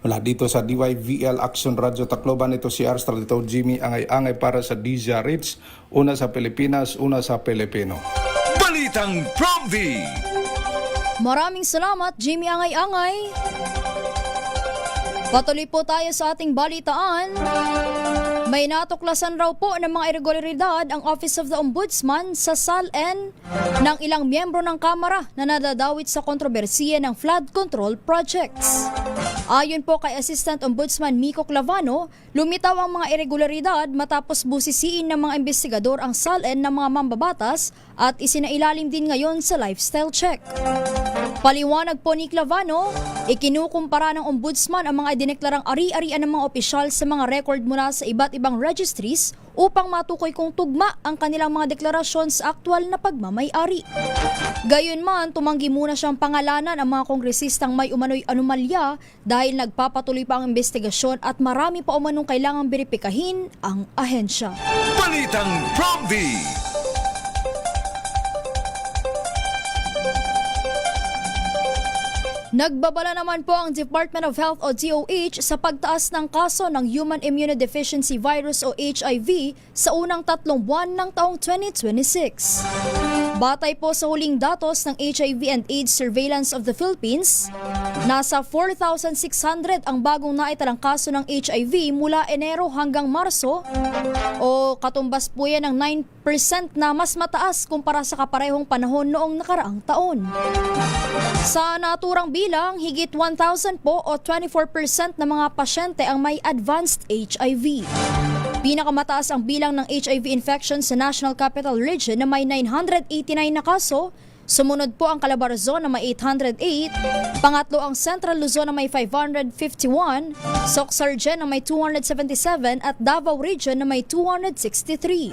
S22: Mula dito sa DYVL Action Radio Tacloban, ito si Arstradito Jimmy Angay-Angay para sa DZRH, una sa Pilipinas, una sa Pilipino.
S19: Balitang Promdi!
S18: Maraming salamat, Jimmy Angay-Angay. Patuloy po tayo sa ating balitaan. May natuklasan raw po ng mga irregularidad ang Office of the Ombudsman sa SALN ng ilang miyembro ng Kamara na nadadawit sa kontrobersiya ng flood control projects. Ayon po kay Assistant Ombudsman Miko Clavano, lumitaw ang mga irregularidad matapos busisiin ng mga investigador ang SALN ng mga mambabatas at isinailalim din ngayon sa lifestyle check. Paliwanag po ni Clavano, ikinukumpara ng Ombudsman ang mga idineklarang ari-arian ng mga opisyal sa mga record mula sa iba't ibang registries upang matukoy kung tugma ang kanilang mga deklarasyon sa aktwal na pagmamay-ari. Gayunman, tumanggi muna siyang pangalanan ang mga kongresistang may umano'y anomalya dahil nagpapatuloy pa ang investigasyon at marami pa umanong kailangang beripikahin ang ahensya.
S19: Balitang Promdi!
S18: Nagbabala naman po ang Department of Health o DOH sa pagtaas ng kaso ng Human Immunodeficiency Virus o HIV sa unang 3 buwan ng taong 2026. Batay po sa huling datos ng HIV and AIDS Surveillance of the Philippines, nasa 4,600 ang bagong naitalang kaso ng HIV mula Enero hanggang Marso o katumbas po yan ng 9% na mas mataas kumpara sa kaparehong panahon noong nakaraang taon. Sa naturang bilang, higit 1,000 po o 24% ng mga pasyente ang may advanced HIV. Pinakamataas ang bilang ng HIV infection sa National Capital Region na may 989 na kaso. Sumunod po ang Calabarzon na may 808, pangatlo ang Central Luzon na may 551, Soc-Sargen na may 277 at Davao Region na may 263.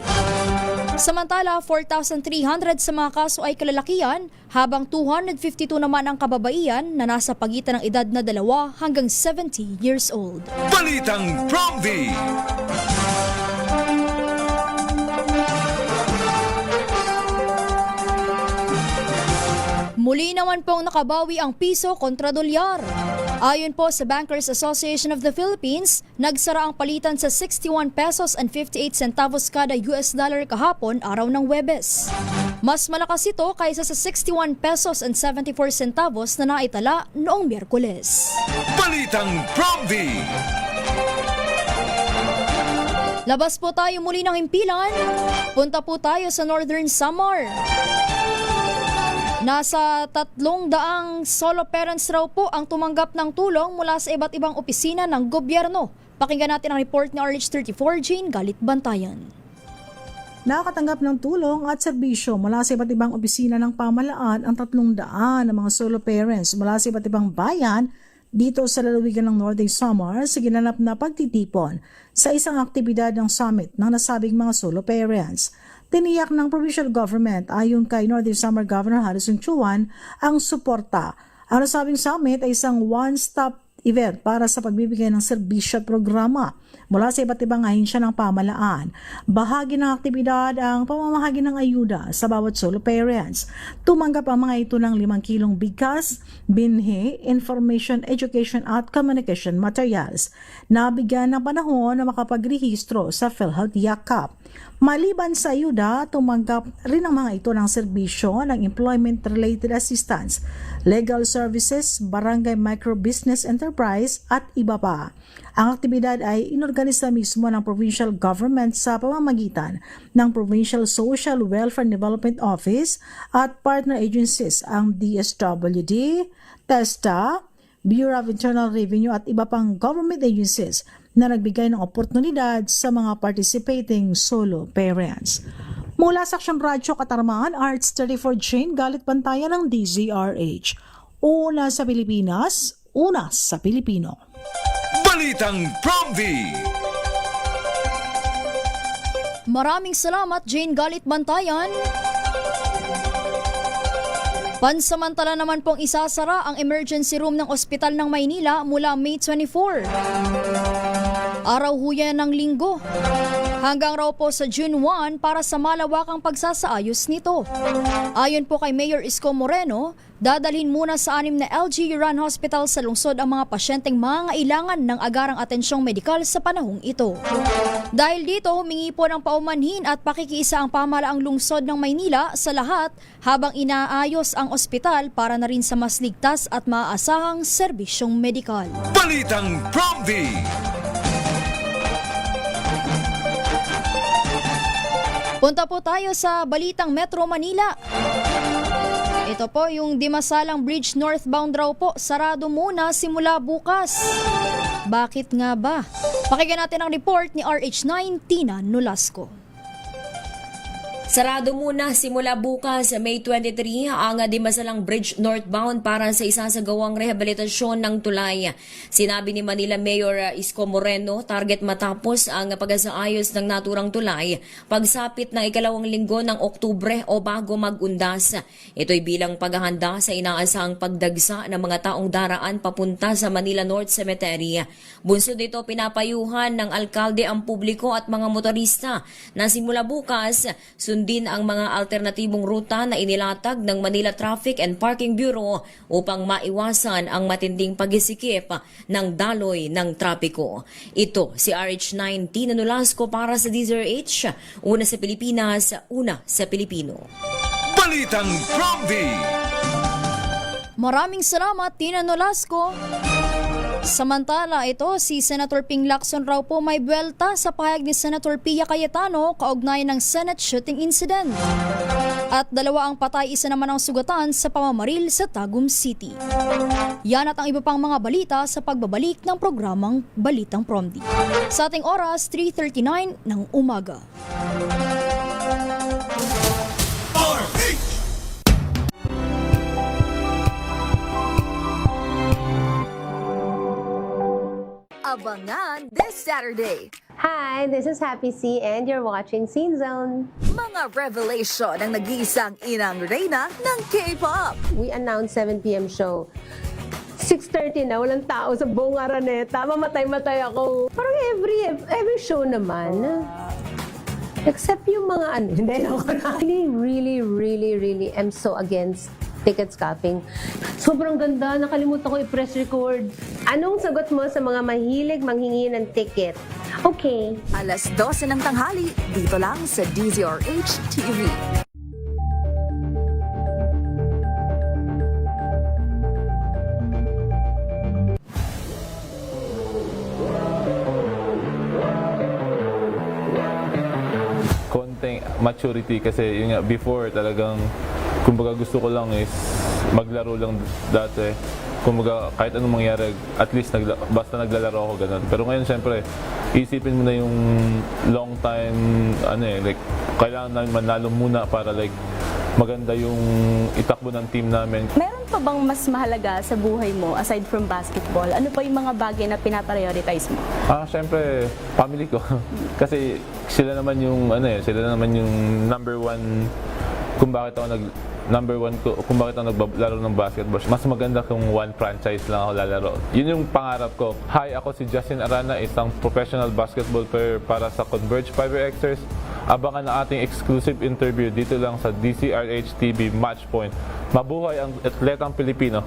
S18: Samantala, 4,300 sa mga kaso ay kalalakihan, habang 252 naman ang kababaihan na nasa pagitan ng edad na 2 hanggang 70 years old.
S19: Balitang Promdi!
S18: Muli naman pong nakabawi ang piso kontra dolyar. Ayon po sa Bankers Association of the Philippines, nagsara ang palitan sa 61 pesos and 58 centavos kada US dollar kahapon araw ng Huwebes. Mas malakas ito kaysa sa 61 pesos and 74 centavos na naitala noong Miyerkules.
S19: Balitang Promdi!
S18: Labas po tayo muli ng himpilan. Punta po tayo sa Northern Samar. Nasa 300 solo parents raw po ang tumanggap ng tulong mula sa iba't ibang opisina ng gobyerno. Pakinggan natin ang report ni RH34 Jane Galit Bantayan.
S7: Nakakatanggap ng tulong at serbisyo mula sa iba't ibang opisina ng pamahalaan ang 300 na mga solo parents mula sa iba't ibang bayan dito sa lalawigan ng Northern Samar sa ginanap na pagtitipon sa isang aktibidad ng summit ng nasabing mga solo parents. Tiniyak ng provincial government ayon kay Northern Samar Governor Harrison Chuan ang suporta. Ang nasabing summit ay isang one-stop event para sa pagbibigay ng serbisyo at programa mula sa iba't ibang ahensya ng pamahalaan. Bahagi ng aktibidad ang pamamahagi ng ayuda sa bawat solo parents. Tumanggap ang mga ito ng 5 kilong bigas, binhi, information, education at communication materials. Nabigyan ng panahon na makapagrehistro sa PhilHealth Yakap. Maliban sa ayuda, tumanggap rin ang mga ito ng serbisyo ng employment-related assistance, legal services, barangay micro-business enterprise at iba pa. Ang aktibidad ay inorganisa mismo ng provincial government sa pamamagitan ng Provincial Social Welfare and Development Office at partner agencies ang DSWD, TESTA, Bureau of Internal Revenue at iba pang government agencies na nagbigay ng oportunidad sa mga participating solo parents. Mula sa Action Radio Katarman, Arts 34 Jane Galit Bantayan ng DZRH. Una sa Pilipinas, una sa Pilipino.
S19: Balitang Promdi!
S18: Maraming salamat, Jane Galit Bantayan. Pansamantala naman pong isasara ang emergency room ng Ospital ng Maynila mula May 24. Araw ho yan ng Linggo. Hanggang raw po sa June 1 para sa malawakang pagsasaayos nito. Ayon po kay Mayor Isko Moreno, Dadalhin muna sa 6 na LG Run Hospital sa lungsod ang mga pasyenteng mangangailangan ng agarang atensyong medikal sa panahong ito. Dahil dito, humingi po ng paumanhin at pakikiisa ang pamahalaang lungsod ng Maynila sa lahat habang inaayos ang ospital para na rin sa mas ligtas at maaasahang serbisyong medikal.
S19: Balitang Promdi!
S18: Punta po tayo sa Balitang Metro Manila. Ito po yung Dimasalang Bridge northbound raw po, sarado muna simula bukas. Bakit nga ba? Pakinggan natin ang report ni RH9 Tina Nolasco.
S4: Sarado muna simula bukas, May 23, ang Dimasalang Bridge northbound para sa isasagawang rehabilitasyon ng tulay. Sinabi ni Manila Mayor Isko Moreno, target matapos ang pag-asaayos ng naturang tulay pagsapit ng ikalawang linggo ng Oktubre o bago mag-undas. Ito'y bilang paghahanda sa inaasahang pagdagsa ng mga taong daraan papunta sa Manila North Cemetery. Bunsod dito pinapayuhan ng alkalde ang publiko at mga motorista na simula bukas, din ang mga alternatibong ruta na inilatag ng Manila Traffic and Parking Bureau upang maiwasan ang matinding pagisikip ng daloy ng trapiko. Ito si RH9 Tina Nolasco para sa DZRH, una sa Pilipinas, una sa Pilipino.
S19: Balitang Promdi!
S18: Maraming salamat, Tina Nolasco. Samantala, ito si Senator Ping Lacson raw po may buwelta sa pahayag ni Senator Pia Cayetano kaugnay ng Senate shooting incident. At 2 ang patay, 1 naman ang sugatan sa pamamaril sa Tagum City. Yan at ang iba pang mga balita sa pagbabalik ng programang Balitang Promdi. Sa ating oras, 3:39 ng umaga.
S10: Abangan this Saturday.
S13: Hi, this is Happy C and you're watching Scene Zone.
S10: Mga revelation ng nag-iisang inang reyna ng K-pop.
S13: We announced 7 p.m. show. 6:30 na, walang tao sa buong Araneta. Mamatay-matay ako. Parang every show naman. Except yung mga ano. Hindi ako na. Really am so against ticket scalping. Sobrang ganda. Nakalimutan ko i-press record. Anong sagot mo sa mga mahilig manghingi ng ticket? Okay.
S10: Alas 12 ng tanghali, dito lang sa DZRH TV.
S23: Konting maturity kasi yun nga, before talagang kumbaga gusto ko lang is maglaro lang dati. Kumbaga kahit anong mangyari, at least basta naglalaro ako ganun. Pero ngayon siyempre, isipin mo na yung long time, like kailangan namin manalo muna para like maganda yung itakbo ng team namin.
S24: Meron pa bang mas mahalaga sa buhay mo aside from basketball? Ano pa yung mga bagay na pinaprioritize mo?
S23: Siyempre, family ko. Kasi sila naman yung number one kung bakit ako naglalaro ng basketball. Mas maganda kung one franchise lang ako lalaro. Yun yung pangarap ko. Hi, ako si Justin Arana, isang professional basketball player para sa Converge Fiberxers. Abangan ang ating exclusive interview dito lang sa DZRH TV Matchpoint. Mabuhay ang atletang Pilipino.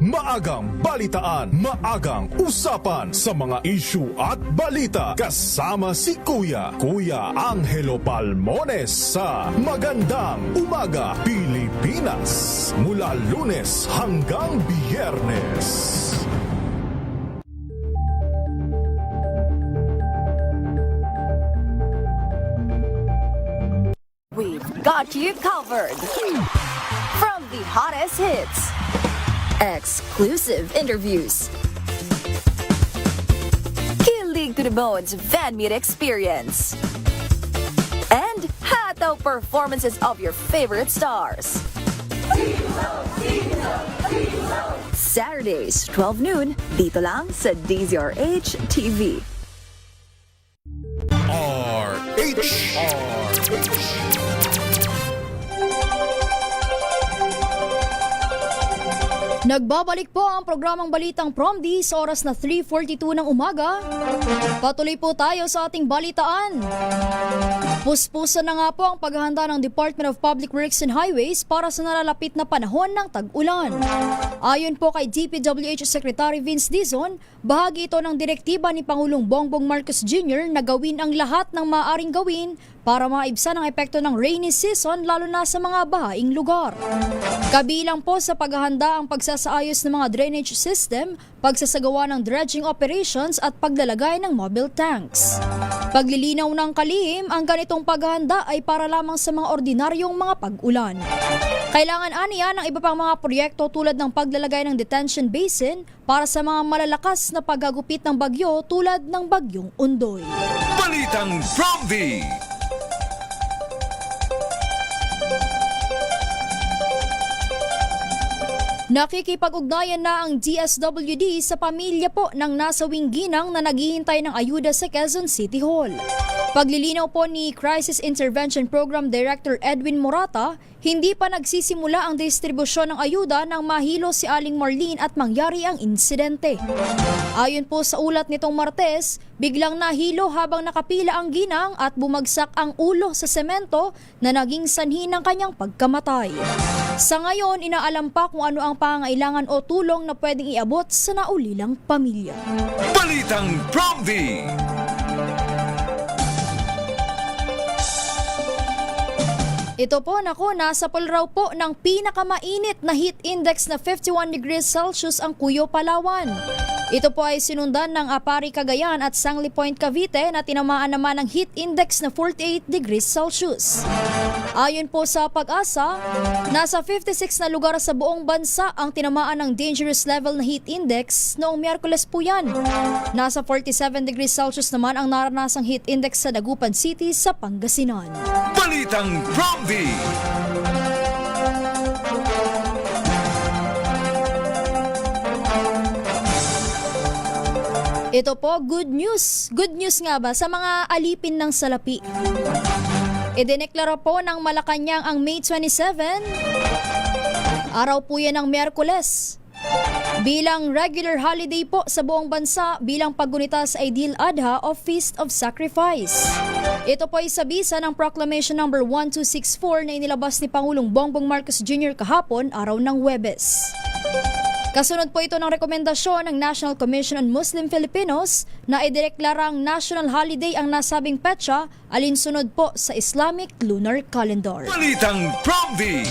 S3: Maagang balitaan, maagang usapan sa mga issue at balita. Kasama si Kuya Angelo Palmones sa Magandang Umaga Pilipinas. Mula Lunes hanggang Biyernes.
S10: We've got you covered. From the hottest hits, exclusive interviews, kilig to the bones fan meet experience, and hataw performances of your favorite stars. Saturdays, 12 noon, dito lang sa DZRH TV.
S18: Nagbabalik po ang programang Balitang Promdi sa oras na 3:42 ng umaga. Patuloy po tayo sa ating balitaan. Puspusan na nga po ang paghahanda ng Department of Public Works and Highways para sa nalalapit na panahon ng tag-ulan. Ayon po kay DPWH Secretary Vince Dizon, bahagi ito ng direktiba ni Pangulong Bongbong Marcos Jr. na gawin ang lahat ng maaaring gawin para maibsan ang epekto ng rainy season lalo na sa mga bahaing lugar. Kabilang po sa paghahanda ang pagsasaayos ng mga drainage system, pagsasagawa ng dredging operations at paglalagay ng mobile tanks. Paglilinaw ng kalihim, ang ganitong paghahanda ay para lamang sa mga ordinaryong mga pag-ulan. Kailangan aniya ng iba pang mga proyekto tulad ng paglalagay ng detention basin para sa mga malalakas na paghagupit ng bagyo tulad ng bagyong Undoy.
S19: Balitang Promdi.
S18: Nakikipag-ugnayan na ang DSWD sa pamilya po ng nasawing ginang na naghihintay ng ayuda sa Quezon City Hall. Paglilinaw po ni Crisis Intervention Program Director Edwin Morata, hindi pa nagsisimula ang distribusyon ng ayuda nang mahilo si Aling Marlene at mangyari ang insidente. Ayon po sa ulat nitong Martes, biglang nahilo habang nakapila ang ginang at bumagsak ang ulo sa semento na naging sanhi ng kanyang pagkamatay. Sa ngayon, inaalam pa kung ano ang pangangailangan o tulong na pwedeng iabot sa naulilang pamilya.
S19: Balitang Promdi.
S18: Ito po, nasapol raw po ng pinakamainit na heat index na 51 degrees Celsius ang Cuyo, Palawan. Ito po ay sinundan ng Apari, Cagayan at Sangli Point, Cavite na tinamaan naman ng heat index na 48 degrees Celsius. Ayon po sa Pag-asa, nasa 56 na lugar sa buong bansa ang tinamaan ng dangerous level na heat index noong Miyerkules po yan. Nasa 47 degrees Celsius naman ang naranasang heat index sa Dagupan City sa Pangasinan.
S19: Balitang Promdi.
S18: Ito po, good news. Good news nga ba sa mga alipin ng salapi? Idineklara po ng Malacanang ang May 27, araw po yan ng Miyerkules, bilang regular holiday po sa buong bansa bilang paggunita sa Eid al-Adha o Feast of Sacrifice. Ito po ay sa bisa ng Proclamation No. 1264 na inilabas ni Pangulong Bongbong Marcos Jr. kahapon, araw ng Huwebes. Kasunod po ito ng rekomendasyon ng National Commission on Muslim Filipinos na ideklarang national holiday ang nasabing petsa alinsunod po sa Islamic Lunar Calendar.
S19: Balitang Promdi.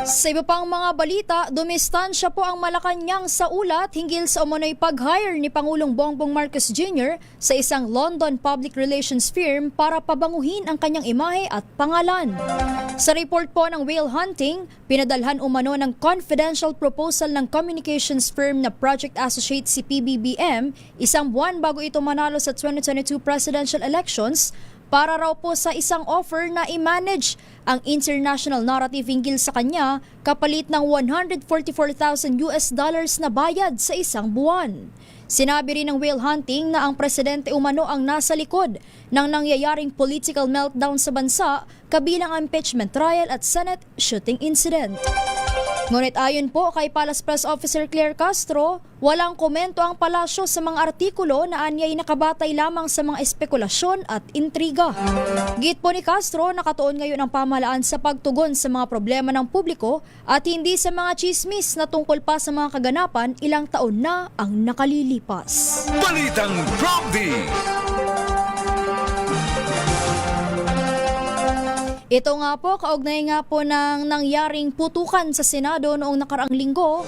S18: Sa iba pang mga balita, dumistansya po ang Malacanang sa ulat hinggil sa umano'y pag-hire ni Pangulong Bongbong Marcos Jr. sa isang London public relations firm para pabanguhin ang kanyang imahe at pangalan. Sa report po ng whale hunting, pinadalhan umano ng confidential proposal ng communications firm na Project Associate si PBBM isang buwan bago ito manalo sa 2022 presidential elections para raw po sa isang offer na i-manage ang international narrative hinggil sa kanya kapalit ng $144,000 na bayad sa isang buwan. Sinabi rin ng whale hunting na ang presidente umano ang nasa likod ng nangyayaring political meltdown sa bansa kabilang ang impeachment trial at Senate shooting incident. Ngunit ayon po kay Palace Press Officer Claire Castro, walang komento ang palasyo sa mga artikulo na anyay nakabatay lamang sa mga espekulasyon at intriga. Git po ni Castro, nakatuon ngayon ang pamahalaan sa pagtugon sa mga problema ng publiko at hindi sa mga chismis na tungkol pa sa mga kaganapan ilang taon na ang nakalilipas.
S19: Balitang Promdi.
S18: Ito nga po, kaugnay nga po ng nangyaring putukan sa Senado noong nakaraang linggo.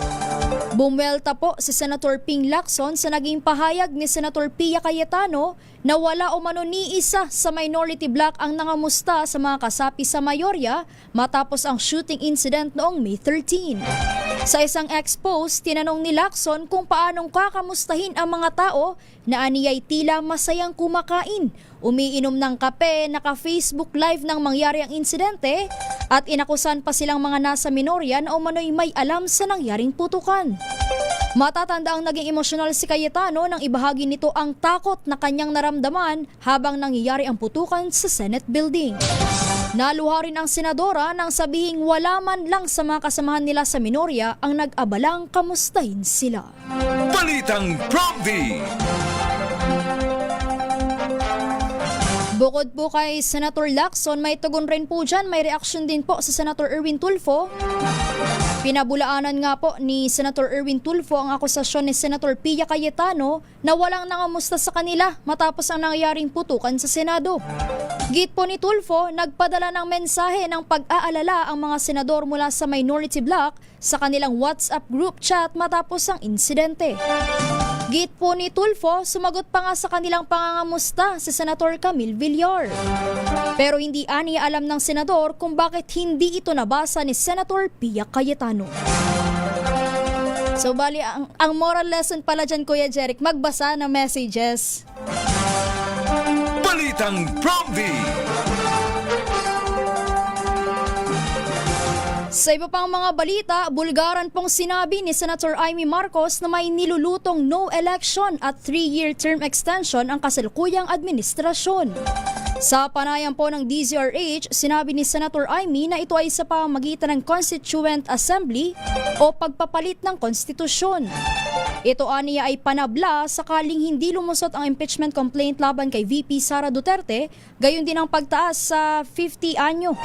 S18: Bumwelta po si Senator Ping Lacson sa naging pahayag ni Senator Pia Cayetano na wala umano ni isa sa minority bloc ang nangamusta sa mga kasapi sa mayorya matapos ang shooting incident noong May 13. Sa isang expose, tinanong ni Lacson kung paanong kakamustahin ang mga tao na aniyay tila masayang kumakain, umiinom ng kape, naka-Facebook live nang mangyari ang insidente at inakusan pa silang mga nasa minorya na umano'y may alam sa nangyaring putukan. Matatanda ang naging emosyonal si Cayetano nang ibahagi nito ang takot na kanyang naramdaman habang nangyayari ang putukan sa Senate building. Naluha rin ang senadora nang sabihing wala man lang sa mga kasamahan nila sa minorya ang nag-abalang kamustahin sila.
S19: Balitang Prompty!
S18: Bukod po kay Senator Lacson, may tugon rin po dyan. May reaksyon din po sa Senator Erwin Tulfo. Pinabulaanan nga po ni Senator Erwin Tulfo ang akusasyon ni Senator Pia Cayetano na walang nangamusta sa kanila matapos ang nangyayaring putukan sa Senado. Git po ni Tulfo, nagpadala ng mensahe ng pag-aalala ang mga senador mula sa minority bloc sa kanilang WhatsApp group chat matapos ang insidente. Git po ni Tulfo, sumagot pa nga sa kanilang pangangamusta si Senator Camille Villar. Pero hindi aniya alam ng senador kung bakit hindi ito nabasa ni Senator Pia Cayetano. So bali, ang moral lesson pala dyan, Kuya Jeric, magbasa ng messages.
S19: Balitang Prompty!
S18: Sa iba pang mga balita, Bulgaran pong sinabi ni Senator Amy Marcos na may nilulutong no election at 3-year term extension ang kasalukuyang administrasyon. Sa panayam po ng DZRH, sinabi ni Senator Amy na ito ay sa pamamagitan ng Constituent Assembly o pagpapalit ng konstitusyon. Ito aniya ay panabla sakaling hindi lumusot ang impeachment complaint laban kay VP Sara Duterte, gayon din ang pagtaas sa 50 anyo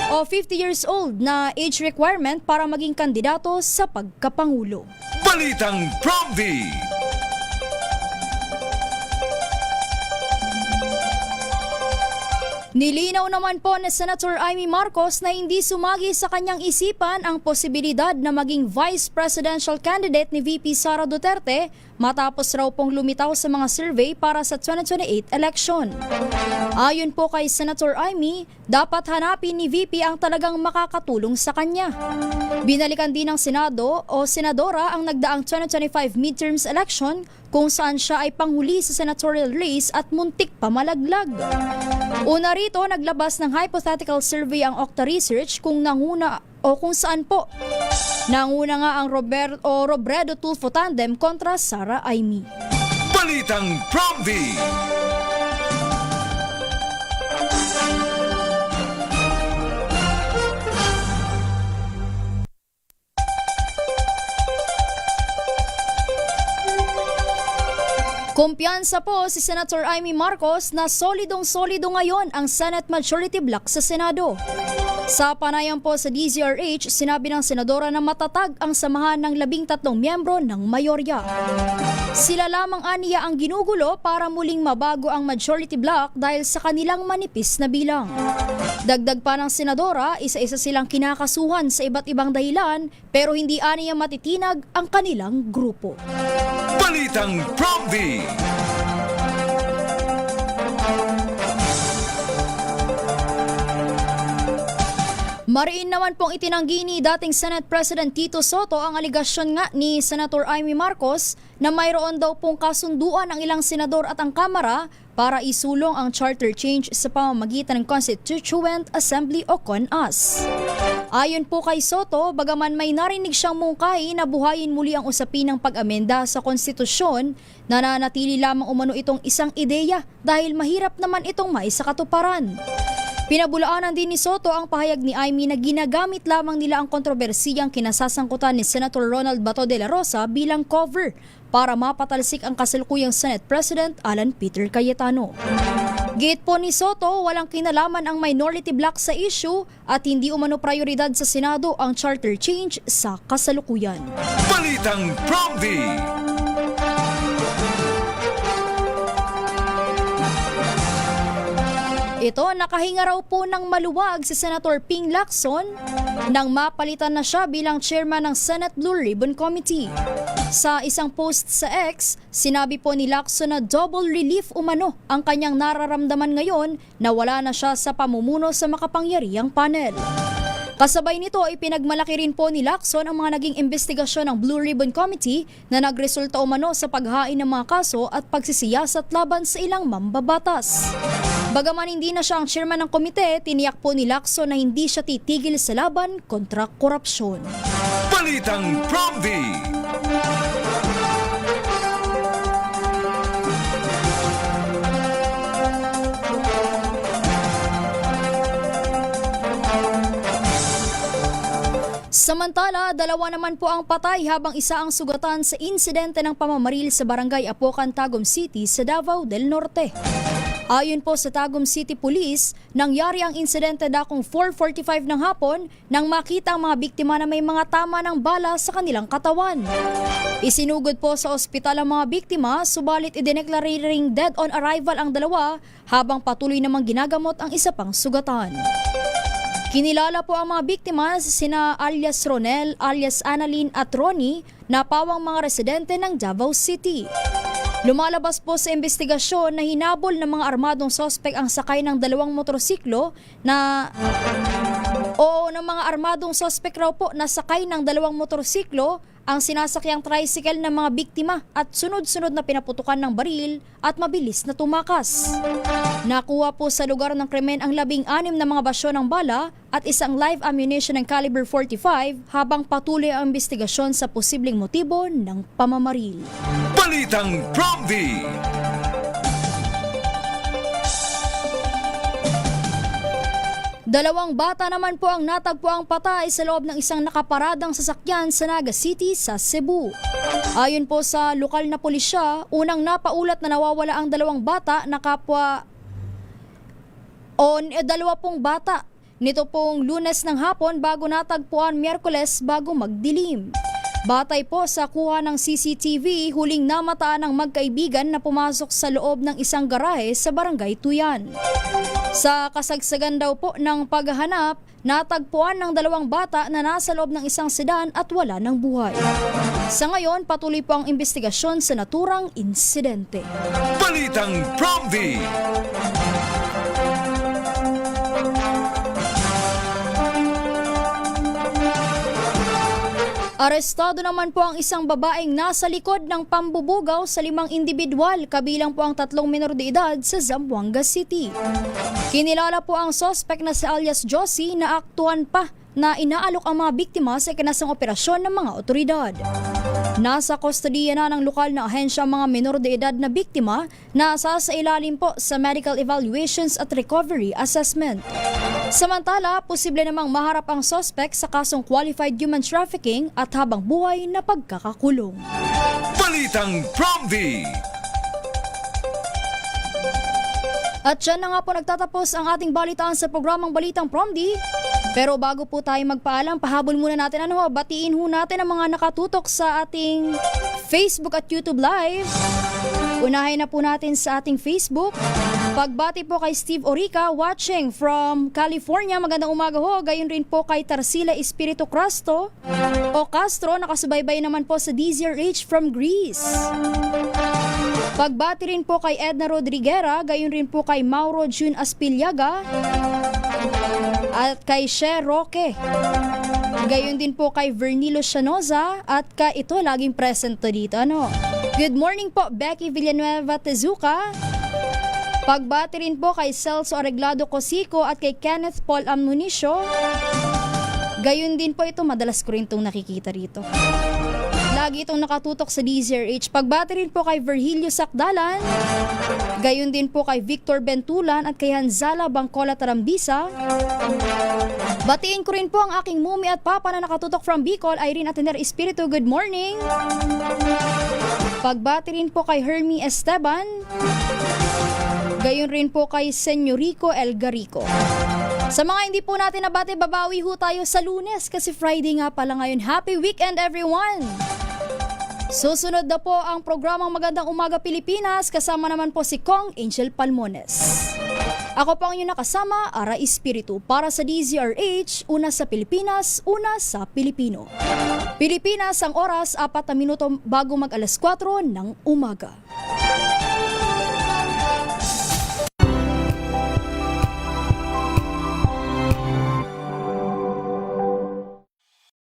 S18: o 50 years old na age requirement para maging kandidato sa pagkapangulo.
S19: Balitang Prompty!
S18: Nilinaw naman po ni Senator Amy Marcos na hindi sumagi sa kanyang isipan ang posibilidad na maging vice presidential candidate ni VP Sara Duterte matapos raw pong lumitaw sa mga survey para sa 2028 election. Ayon po kay Senator Amy, dapat hanapin ni VP ang talagang makakatulong sa kanya. Binalikan din ng Senado o Senadora ang nagdaang 2025 midterms election kung saan siya ay panghuli sa senatorial race at muntik pa malaglag. Una rito, naglabas ng hypothetical survey ang Octa Research kung nanguna o kung saan po nanguna nga ang Robredo Tulfo tandem kontra Sara Amy.
S19: Balitang Prompty!
S18: Kumpiyansa po si Senator Amy Marcos na solidong-solido ngayon ang Senate Majority Bloc sa Senado. Sa panayam po sa DZRH, sinabi ng senadora na matatag ang samahan ng 13 miyembro ng mayorya. Sila lamang aniya ang ginugulo para muling mabago ang Majority Bloc dahil sa kanilang manipis na bilang. Dagdag pa ng senadora, isa-isa silang kinakasuhan sa iba't ibang dahilan pero hindi aniya matitinag ang kanilang grupo.
S19: Balitang Prompty!
S18: Mariin naman pong itinanggi ni dating Senate President Tito Soto ang aligasyon nga ni Senator Amy Marcos na mayroon daw pong kasunduan ang ilang senador at ang Kamara para isulong ang charter change sa pamamagitan ng Constituent Assembly o CONAS. Ayon po kay Soto, bagaman may narinig siyang mungkahi na buhayin muli ang usapin ng pag-amenda sa konstitusyon, nananatili lamang umano itong isang ideya dahil mahirap naman itong maisakatuparan. Pinabulaanan din ni Soto ang pahayag ni Amy na ginagamit lamang nila ang kontrobersiyang kinasasangkutan ni Senator Ronald Bato de la Rosa bilang cover para mapatalsik ang kasalukuyang Senate President Alan Peter Cayetano. Gate po ni Soto, walang kinalaman ang minority bloc sa issue at hindi umano prioridad sa Senado ang charter change sa kasalukuyan.
S19: Balitang Prompty!
S18: Ito, nakahinga raw po ng maluwag si Senator Ping Lacson nang mapalitan na siya bilang chairman ng Senate Blue Ribbon Committee. Sa isang post sa X, sinabi po ni Lacson na double relief umano ang kanyang nararamdaman ngayon na wala na siya sa pamumuno sa makapangyarihang panel. Kasabay nito ay pinagmalaki rin po ni Lacson ang mga naging investigasyon ng Blue Ribbon Committee na nagresulta umano sa paghain ng mga kaso at pagsisiyasat laban sa ilang mambabatas. Bagaman hindi na siya ang chairman ng komite, tiniyak po ni Lacson na hindi siya titigil sa laban kontra korupsyon.
S19: Balitang Promdi.
S18: Samantala, 2 naman po ang patay habang isa ang sugatan sa insidente ng pamamaril sa barangay Apocan, Tagum City sa Davao del Norte. Ayon po sa Tagum City Police, nangyari ang insidente dakong 4:45 ng hapon nang makita ang mga biktima na may mga tama ng bala sa kanilang katawan. Isinugod po sa ospital ang mga biktima, subalit idineklara ring dead on arrival ang dalawa habang patuloy namang ginagamot ang isa pang sugatan. Kinilala po ang mga biktima sina alias Ronel, alias Annalyn at Ronnie na pawang mga residente ng Davao City. Lumalabas po sa investigasyon na hinabol ng mga armadong sospek ang sakay ng 2 motorsiklo ng mga armadong sospek raw po na sakay ng 2 motorsiklo ang sinasakyang tricycle ng mga biktima at sunod-sunod na pinaputukan ng baril at mabilis na tumakas. Nakuha po sa lugar ng krimen ang 16 na mga basyo ng bala at isang live ammunition ng caliber 45 habang patuloy ang investigasyon sa posibleng motibo ng pamamaril.
S19: Balitang Promdi.
S18: Dalawang bata naman po ang natagpuang patay sa loob ng isang nakaparadang sasakyan sa Naga City sa Cebu. Ayon po sa lokal na pulisya, unang napaulat na nawawala ang 2 bata na kapwa pong bata. Nito pong Lunes ng hapon bago natagpuan Miyerkules bago magdilim. Batay po sa kuha ng CCTV, huling namataan ng magkaibigan na pumasok sa loob ng isang garahe sa Barangay Tuyan. Sa kasagsagan daw po ng paghahanap, natagpuan ng 2 bata na nasa loob ng isang sedan at wala ng buhay. Sa ngayon, patuloy po ang investigasyon sa naturang insidente.
S19: Balitang Promdi.
S18: Arestado naman po ang isang babaeng nasa likod ng pambubugaw sa 5 individual, kabilang po ang 3 menor de edad sa Zamboanga City. Kinilala po ang suspect na si alias Josie na aktuhan pa na inaalok ang mga biktima sa ikinasang operasyon ng mga otoridad. Nasa kustodiya na ng lokal na ahensya ang mga menor de edad na biktima na sasailalim po sa medical evaluations at recovery assessment. Samantala, posible namang maharap ang suspect sa kasong qualified human trafficking at habang buhay na pagkakakulong.
S19: Balitang Promdi.
S18: At dyan na nga po nagtatapos ang ating balitaan sa programang Balitang Promdi. Pero bago po tayo magpaalam, pahabol muna natin batiin ho natin ang mga nakatutok sa ating Facebook at YouTube Live. Unahin na po natin sa ating Facebook. Pagbati po kay Steve Orica watching from California. Magandang umaga ho. Gayon rin po kay Tarsila Espiritu Castro nakasubaybay naman po sa DZRH from Greece. Pagbati rin po kay Edna Rodriguera, gayon rin po kay Mauro Jun Aspiliaga at kay She Roque. Gayon din po kay Vernilo Shanoza at ito laging present to dito. Good morning po Becky Villanueva Tezuka. Pagbati rin po kay Celso Areglado Cosico at kay Kenneth Paul Ammunicio. Gayon din po ito, madalas ko rin itong nakikita rito. Lagi itong nakatutok sa DZRH. Pagbati rin po kay Virgilio Sakdalan. Gayon din po kay Victor Bentulan at kay Hanzala Bangkola Tarambisa. Batiin ko rin po ang aking mumi at papa na nakatutok from Bicol, Irene Atener Espiritu. Good morning! Pagbati rin po kay Hermie Esteban. Gayon rin po kay Senyorico Elgarico. Sa mga hindi po natin nabati, babawi ho tayo sa Lunes kasi Friday nga pala ngayon. Happy weekend everyone! Susunod na po ang programang Magandang Umaga Pilipinas, kasama naman po si Kong Angel Palmones. Ako po ang inyong nakasama, Ara Espiritu, para sa DZRH, una sa Pilipinas, una sa Pilipino. Pilipinas ang oras, 4 na minuto bago mag 4:00 ng umaga.